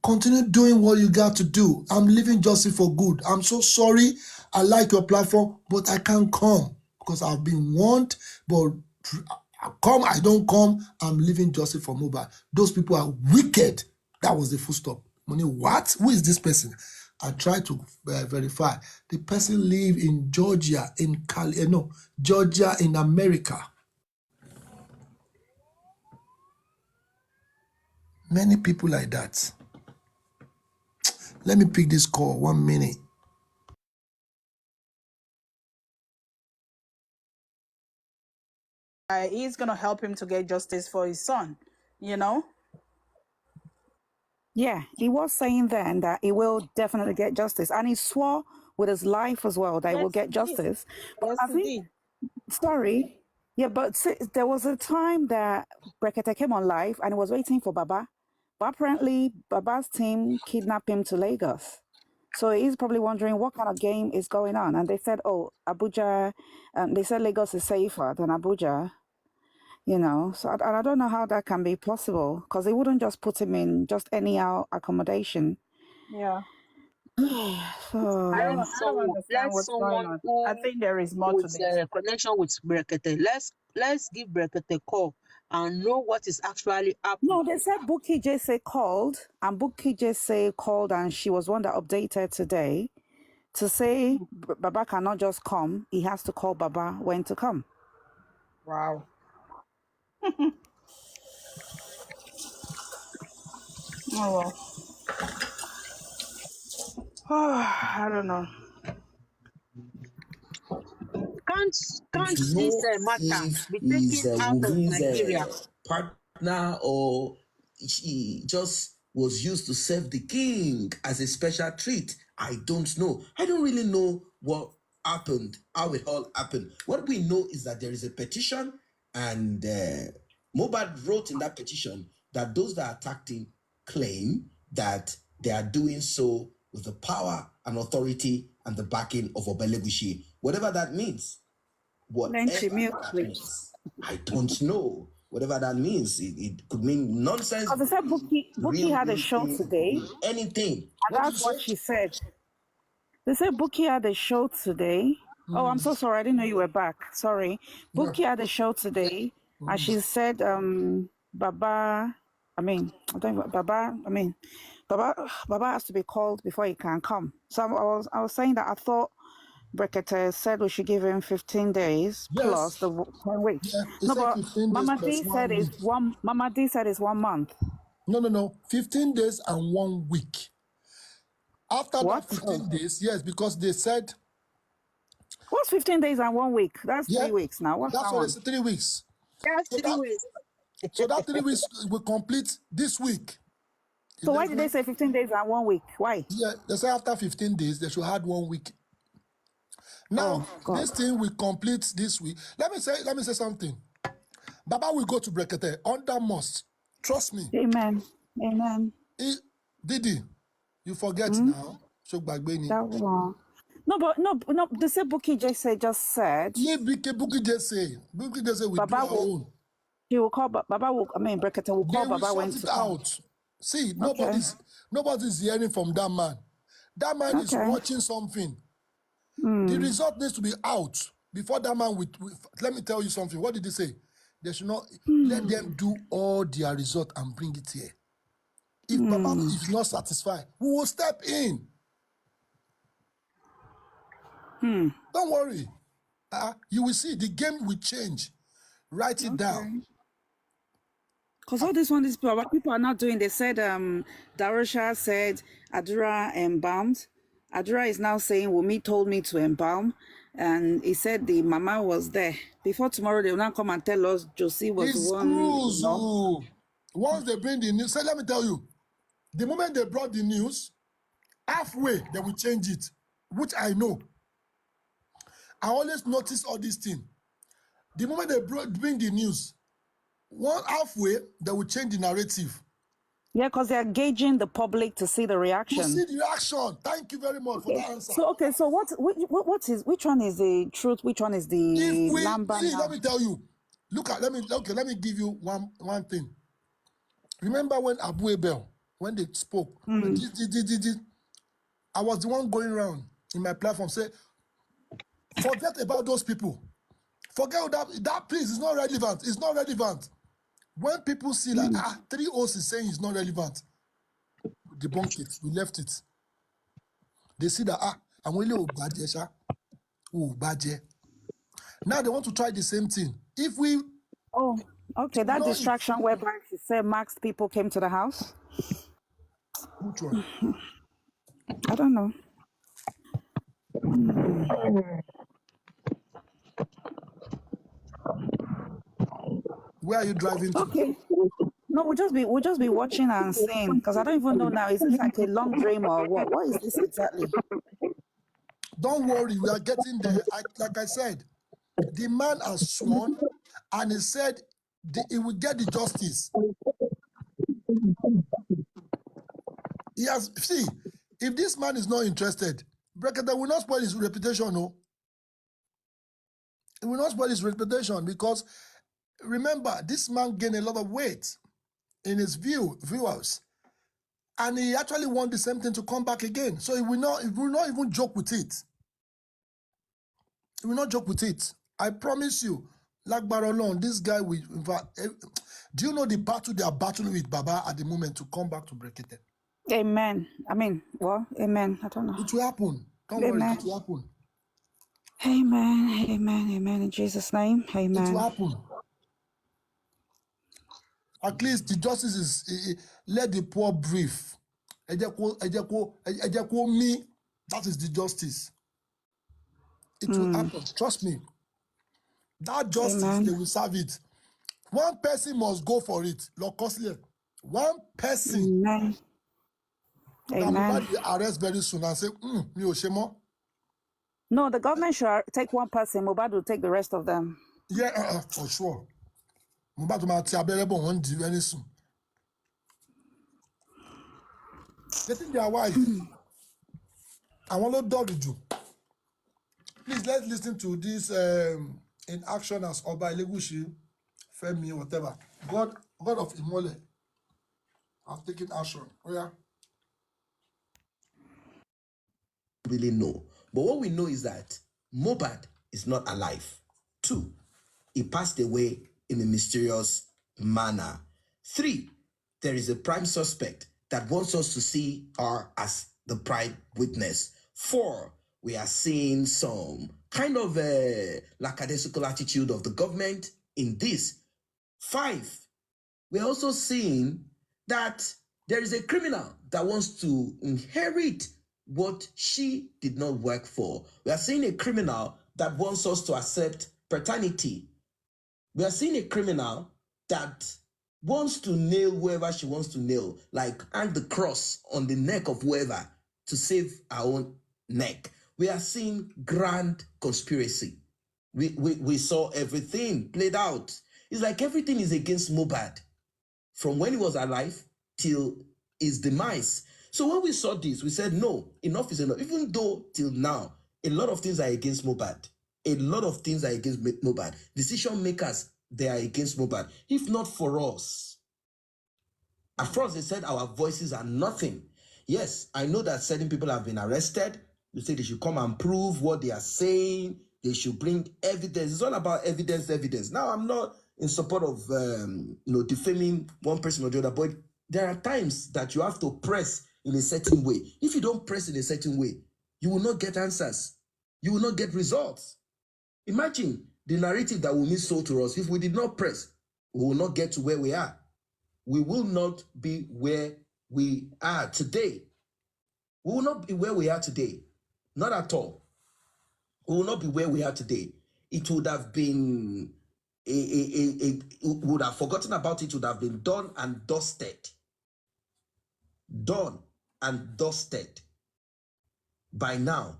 continue doing what you got to do. I'm leaving justice for good. I'm so sorry. I like your platform, but I can't come because I've been warned, but I don't come. I'm leaving justice for Mohbad. Those people are wicked. That was the full stop. Money, what? Who is this person? I tried to verify. The person live in Georgia, Georgia in America. Many people like that. Let me pick this call. 1 minute. He's going to help him to get justice for his son, you know? Yeah, he was saying then that he will definitely get justice. And he swore with his life as well that he will get justice. But I think, sorry. Yeah, but there was a time that Brekete came on live and he was waiting for Baba. But apparently, Baba's team kidnapped him to Lagos. So he's probably wondering what kind of game is going on. And they said, oh, Abuja, they said Lagos is safer than Abuja. You know, so I don't know how that can be possible because they wouldn't just put him in just anyhow accommodation. Yeah. So I don't understand what's going on. I think there is more to this. Connection with Brekete. Let's give Brekete a call and know what is actually happening. No, they said Bukky Jesse called, and Bukky Jesse called, and she was one that updated today to say Baba cannot just come. He has to call Baba when to come. Wow. Oh, well. I don't know. Can't this matter be taken out of Nigeria? Partner, or she just was used to serve the king as a special treat? I don't know. I don't really know what happened, how it all happened. What we know is that there is a petition, and Mohbad wrote in that petition that those that attacked him claim that they are doing so with the power and authority and the backing of Obelegushi, whatever that means. Whatever Plenty milk, that please. means, I don't know. Whatever that means, it could mean nonsense. Because they said Buki had a show today, anything. and What that's what you she said. They said Buki had a show today. Oh, I'm so sorry. I didn't know you were back. Sorry. Buki had a show today, and she said, Baba has to be called before he can come. So I was saying that I thought Brekete said we should give him 15 days plus the 10 weeks. Yeah, No, said but 15 days Mama plus D said 1 week. it's one. Mama D said it's 1 month. No. 15 days and 1 week. After What? that 15 days, yes, because they said... What's 15 days and 1 week? That's Yeah, 3 weeks now. What's that's that what one? they said, 3 weeks. That's So 3 that, weeks. so that 3 weeks will complete this week. So why did they say 15 days and 1 week? Why? Yeah, they say after 15 days, they should add 1 week. Now, this thing will complete this week. Let me say something. Baba will go to Brekete under must. Trust me. Amen. Amen. Didi, you forget now. That one. No. The same Buki just said. Yeah, Buki just say we do our own. He will call Baba. Brekete will call Baba when to come. Out. See, nobody's hearing from that man. That man is watching something. The result needs to be out before that man let me tell you something. What did he say? They should not let them do all their result and bring it here. If Baba is not satisfied, we will step in. Don't worry. You will see the game will change. Write it down. Because all these people are not doing. They said Darusha said Adura embalmed. Adura is now saying Wumi told me to embalm, and he said the mama was there. Before tomorrow they will not come and tell us Josie was it's one. No. Once they bring the news, let me tell you, the moment they brought the news, halfway they will change it, which I know. I always notice all these things. The moment they bring the news, halfway they will change the narrative. Yeah, because they're gauging the public to see the reaction. To see the reaction. Thank you very much for that answer. So which one is the truth? Which one is the Lamba? See, let me tell you. Let me give you one thing. Remember when Abu Ebel, when they spoke, I was the one going around in my platform say, forget about those people. Forget that place is not relevant. It's not relevant. When people see like 3 O's is saying it's not relevant, we debunked it. We left it. They see that I'm really bad. Now they want to try the same thing. If we that distraction whereby she said masked people came to the house. Which one? I don't know. Where are you driving to? Okay. No, we'll just be watching and seeing, because I don't even know now. Is this like a long dream or what? What is this exactly? Don't worry, we are getting there. Like I said, the man has sworn and he said he will get the justice. See, if this man is not interested, Brekete will not spoil his reputation, no. It will not spoil his reputation because remember, this man gained a lot of weight in his viewers. And he actually want the same thing to come back again. So he will not even joke with it. He will not joke with it. I promise you, like Barolon, this guy will, in fact, do you know the battle they are battling with Baba at the moment to come back to Brekete? Amen. Amen. I don't know. It will happen. Don't worry, it will happen. Amen. In Jesus' name, amen. It will happen. At least the justice is let the poor breathe. Me, that is the justice. It will happen. Trust me. That justice, they will serve it. One person must go for it. One person. Amen. That will arrest very soon and say, me Oshemo. No, the government should take one person. Mohbad will take the rest of them. Yeah, for sure. Mohbad tó máa ti abẹ́rẹ́ bọ̀ wọ́n di very soon. Getting their wife. I want to dog you. Please let's listen to this in action as Oba Elegushi, Femi, whatever. God of Imole. I've taken action. Oh yeah. Really know. But what we know is that Mohbad is not alive. 2, he passed away in a mysterious manner. 3, there is a prime suspect that wants us to see her as the prime witness. 4, we are seeing some kind of a lackadaisical attitude of the government in this. 5, we're also seeing that there is a criminal that wants to inherit what she did not work for. We are seeing a criminal that wants us to accept paternity. We are seeing a criminal that wants to nail whoever she wants to nail, like hang the cross on the neck of whoever to save our own neck. We are seeing grand conspiracy. We saw everything played out. It's like everything is against Mohbad from when he was alive till his demise. So when we saw this, we said, no, enough is enough. Even though till now, a lot of things are against Mohbad. A lot of things are against Mohbad. Decision makers, they are against Mohbad. If not for us. At first, they said our voices are nothing. Yes, I know that certain people have been arrested. You say they should come and prove what they are saying. They should bring evidence. It's all about evidence. Now, I'm not in support of defaming one person or the other, but there are times that you have to press in a certain way. If you don't press in a certain way, you will not get answers. You will not get results. Imagine the narrative that Wunmi sold to us. If we did not press, we will not get to where we are. We will not be where we are today. We will not be where we are today. Not at all. We will not be where we are today. It would have been would have forgotten about it, would have been done and dusted. Done and dusted by now.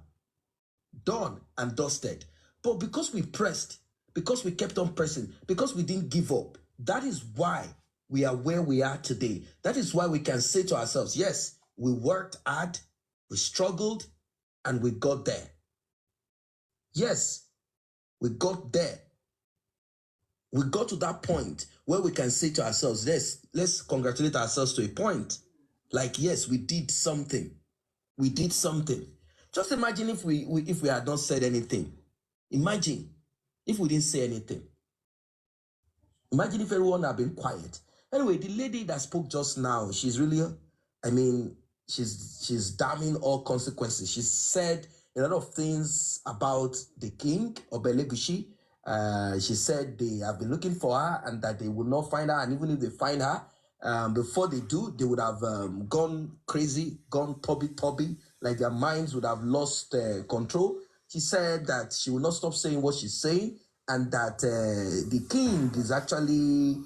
Done and dusted. But because we pressed, because we kept on pressing, because we didn't give up, that is why we are where we are today. That is why we can say to ourselves, yes, we worked hard, we struggled, and we got there. Yes, we got there. We got to that point where we can say to ourselves, let's congratulate ourselves to a point. Like, yes, we did something. We did something. Just imagine if we had not said anything. Imagine if we didn't say anything. Imagine if everyone had been quiet. Anyway, the lady that spoke just now, she's really, she's damning all consequences. She said a lot of things about the king, Oba Elegushi. She said they have been looking for her and that they will not find her. And even if they find her, before they do, they would have gone crazy, gone tubby, like their minds would have lost control. She said that she will not stop saying what she's saying and that the king is actually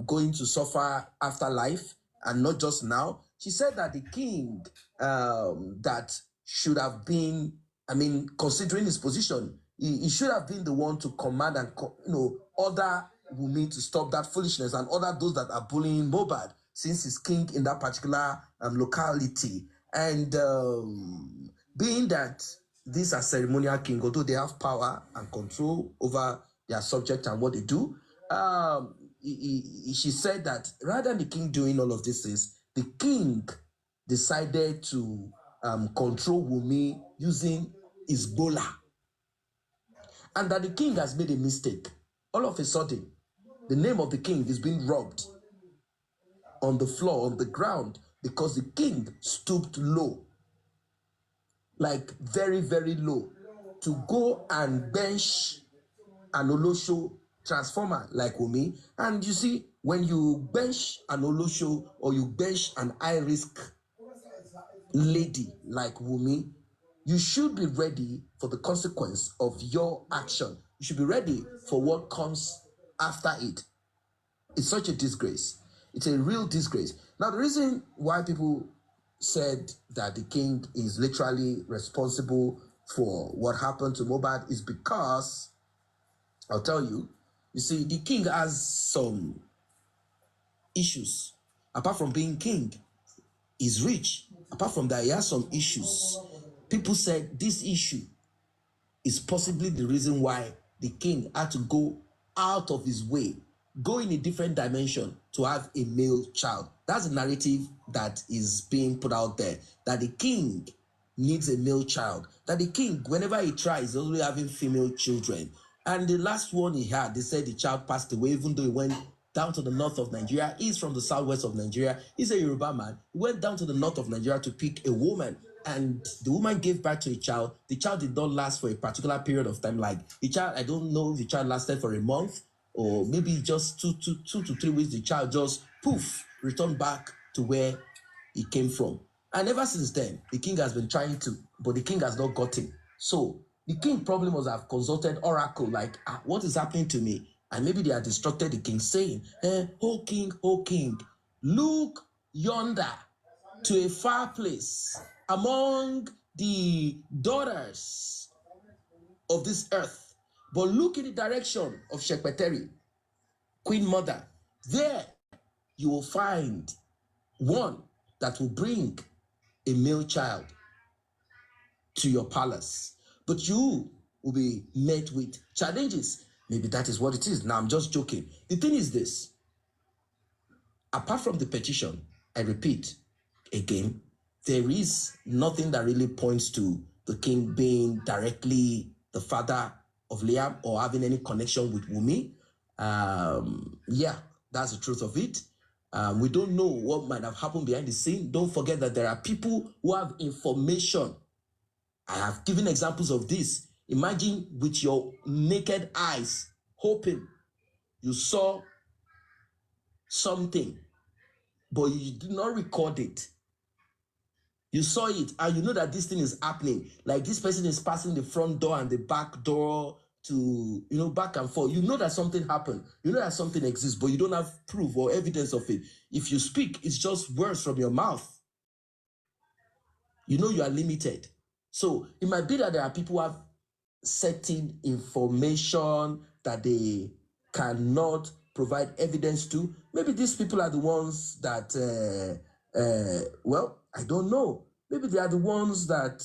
going to suffer afterlife and not just now. She said that the king that should have been, considering his position, he should have been the one to command and, order Wunmi to stop that foolishness and order those that are bullying Mohbad since he's king in that particular locality. And being that these are ceremonial king, although they have power and control over their subject and what they do, she said that rather than the king doing all of these things, the king decided to control Wunmi using his bola. And that the king has made a mistake. All of a sudden, the name of the king is being rubbed on the floor, on the ground, because the king stooped low, like very, very low, to go and bench an Olosho transformer like Wunmi. And you see, when you bench an Olosho or you bench an high-risk lady like Wunmi, you should be ready for the consequence of your action. You should be ready for what comes after it. It's such a disgrace. It's a real disgrace. Now, the reason why people said that the king is literally responsible for what happened to Mohbad is because, I'll tell you, You see, the king has some issues. Apart from being king, he's rich. Apart from that, he has some issues. People said this issue is possibly the reason why the king had to go out of his way, go in a different dimension to have a male child. That's the narrative that is being put out there, that the king needs a male child, that the king, whenever he tries, is always having female children. And the last one he had, they said the child passed away, even though he went down to the north of Nigeria. He's from the southwest of Nigeria. He's a Yoruba man. He went down to the north of Nigeria to pick a woman, and the woman gave birth to a child. The child did not last for a particular period of time. Like the child, I don't know if the child lasted for a month or maybe just two to 3 weeks. The child just poof, returned back to where he came from. And ever since then, the king has been trying to, but the king has not got him. So the king probably must have consulted Oracle, like, what is happening to me? And maybe they had instructed the king, saying, oh king, look yonder to a far place among the daughters of this earth, but look in the direction of Shekpeteri, Queen Mother. There you will find one that will bring a male child to your palace, but you will be met with challenges. Maybe that is what it is. Now, I'm just joking. The thing is this. Apart from the petition, I repeat again, there is nothing that really points to the king being directly the father of Liam or having any connection with Wumi. Yeah, that's the truth of it. We don't know what might have happened behind the scene. Don't forget that there are people who have information. I have given examples of this. Imagine with your naked eyes, hoping you saw something, but you did not record it. You saw it, and you know that this thing is happening. Like this person is passing the front door and the back door to, back and forth. You know that something happened. You know that something exists, but you don't have proof or evidence of it. If you speak, it's just words from your mouth. You know you are limited. So it might be that there are people who have certain information that they cannot provide evidence to. Maybe these people are the ones that, well, I don't know. Maybe they are the ones that,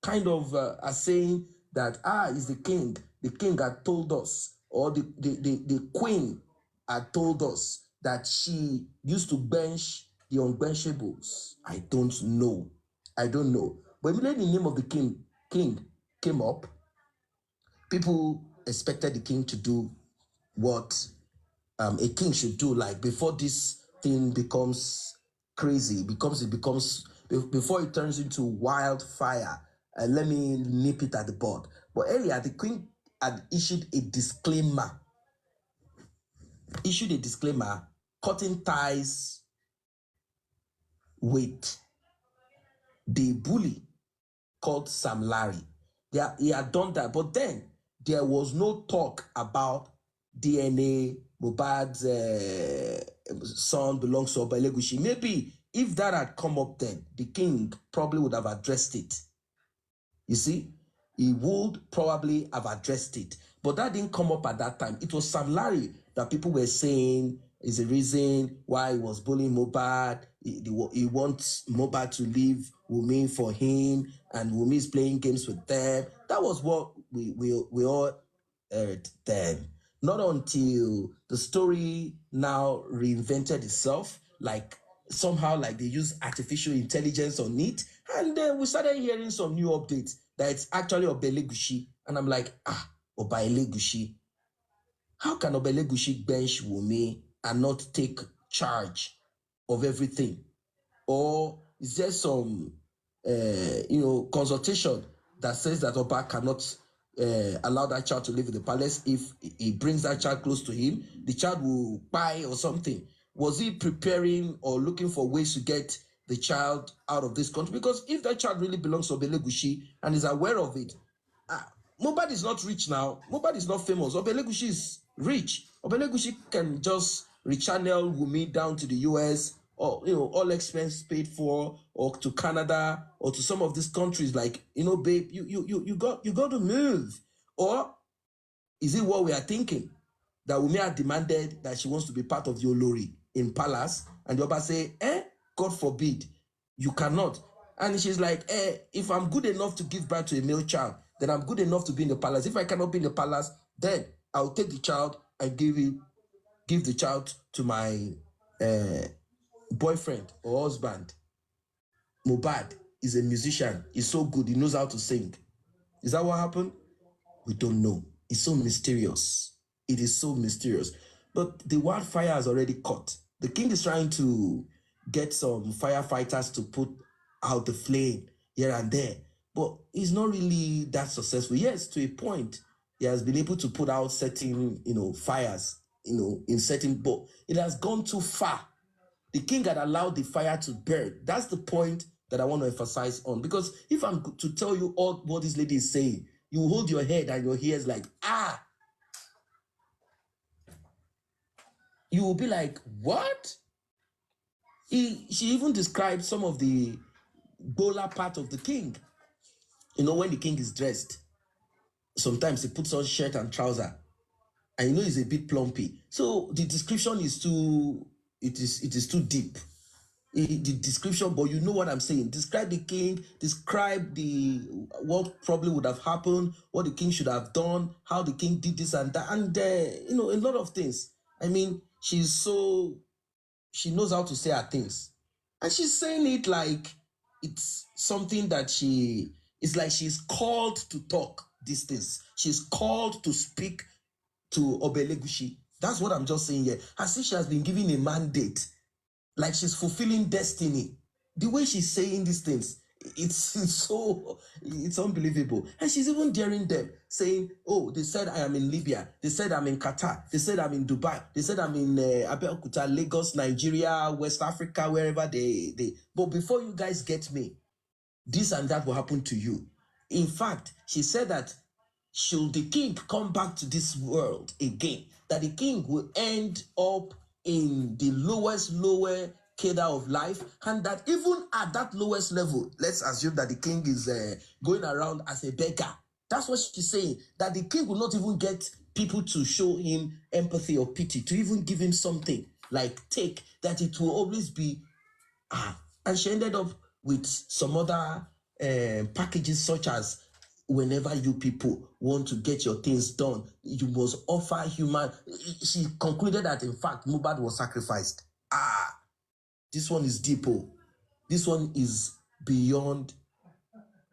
kind of are saying that, it's the king. The king had told us, or the queen had told us that she used to bench the unbenchables. I don't know. But immediately the name of the king came up, people expected the king to do what a king should do. Like before this thing becomes crazy, before it turns into wildfire, let me nip it at the bud. But earlier, the king had issued a disclaimer, cutting ties with the bully called Sam Larry. He had done that, but then there was no talk about DNA. Mohbad's son belongs to Oba Elegushi. Maybe if that had come up then, the king probably would have addressed it. You see, he would probably have addressed it. But that didn't come up at that time. It was Sam Larry that people were saying is the reason why he was bullying Mohbad. He wants Mohbad to leave Wumi for him, and Wumi is playing games with them. That was what we all heard then. Not until the story now reinvented itself, like somehow like they use artificial intelligence on it, and then we started hearing some new updates that it's actually Oba Elegushi. And I'm like, Oba Elegushi. How can Oba Elegushi bench Wumi and not take charge of everything? Or is there some, consultation that says that Oba cannot allow that child to live in the palace? If he brings that child close to him, the child will buy or something. Was he preparing or looking for ways to get the child out of this country? Because if that child really belongs to Oba Elegushi and is aware of it, Mohbad is not rich now. Mohbad is not famous. Oba Elegushi is rich. Oba Elegushi can just rechannel Wumi down to the US, or all expense paid for, or to Canada, or to some of these countries. Like, babe, you got to move. Or Is it what we are thinking? That Wunmi had demanded that she wants to be part of the Olori in palace, and the Oba say, God forbid, you cannot. And she's like, if I'm good enough to give birth to a male child, then I'm good enough to be in the palace. If I cannot be in the palace, then I'll take the child and give the child to my boyfriend or husband. Mohbad is a musician. He's so good. He knows how to sing. Is that what happened? We don't know. It's so mysterious. It is so mysterious. But the wildfire has already caught. The king is trying to get some firefighters to put out the flame here and there. But he's not really that successful. Yes, to a point, he has been able to put out certain, fires, in certain, but it has gone too far. The king had allowed the fire to burn. That's the point that I want to emphasize on. Because if I'm to tell you all what this lady is saying, you hold your head and your ears like, you will be like, what? She even described some of the Bola part of the king. When the king is dressed, sometimes he puts on shirt and trouser, and he's a bit plumpy. So the description is too, it is too deep. The description, but you know what I'm saying. Describe the king, describe what probably would have happened, what the king should have done, how the king did this and that, and a lot of things. I mean, she knows how to say her things, and she's saying it like it's something that it's like she's called to talk these things. She's called to speak to Obelegushi. That's what I'm just saying here. As if she has been given a mandate, like she's fulfilling destiny. The way she's saying these things, it's unbelievable. And she's even daring them, saying, oh, they said I am in Libya. They said I'm in Qatar. They said I'm in Dubai. They said I'm in Abeokuta, Lagos, Nigeria, West Africa, wherever they. But before you guys get me, this and that will happen to you. In fact, she said that should the king come back to this world again, that the king will end up in the lower cadre of life, and that even at that lowest level, let's assume that the king is going around as a beggar. That's what she's saying, that the king will not even get people to show him empathy or pity, to even give him something like take, that it will always be, and she ended up with some other packages such as, whenever you people want to get your things done, you must offer human. She concluded that, in fact, Mohbad was sacrificed. This one is deep. This one is beyond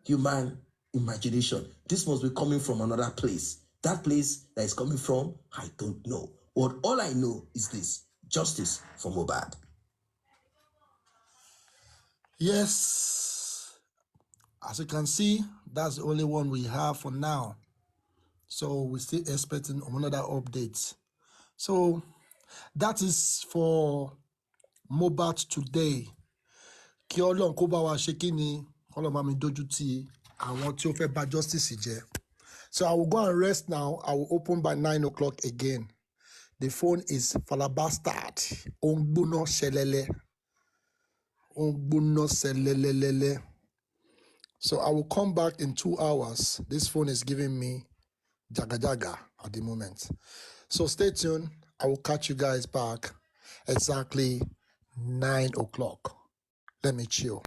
human imagination. This must be coming from another place. That place that is coming from, I don't know. But all I know is this: justice for Mohbad. Yes. As you can see, that's the only one we have for now. So we're still expecting another update. So that is for Mohbad today. Kí Ọlọ́run kó bá wa ṣe kí ni, Ọlọ́run bá mi dójú tì àwọn tí ó fẹ́ bà justice jẹ́. So I will go and rest now. I will open by 9 o'clock again. The phone is falabastard. Ongbuno shelele. Ongbuno selelelele. So I will come back in 2 hours. This phone is giving me jaga jaga at the moment. So stay tuned. I will catch you guys back exactly 9 o'clock. Let me chill.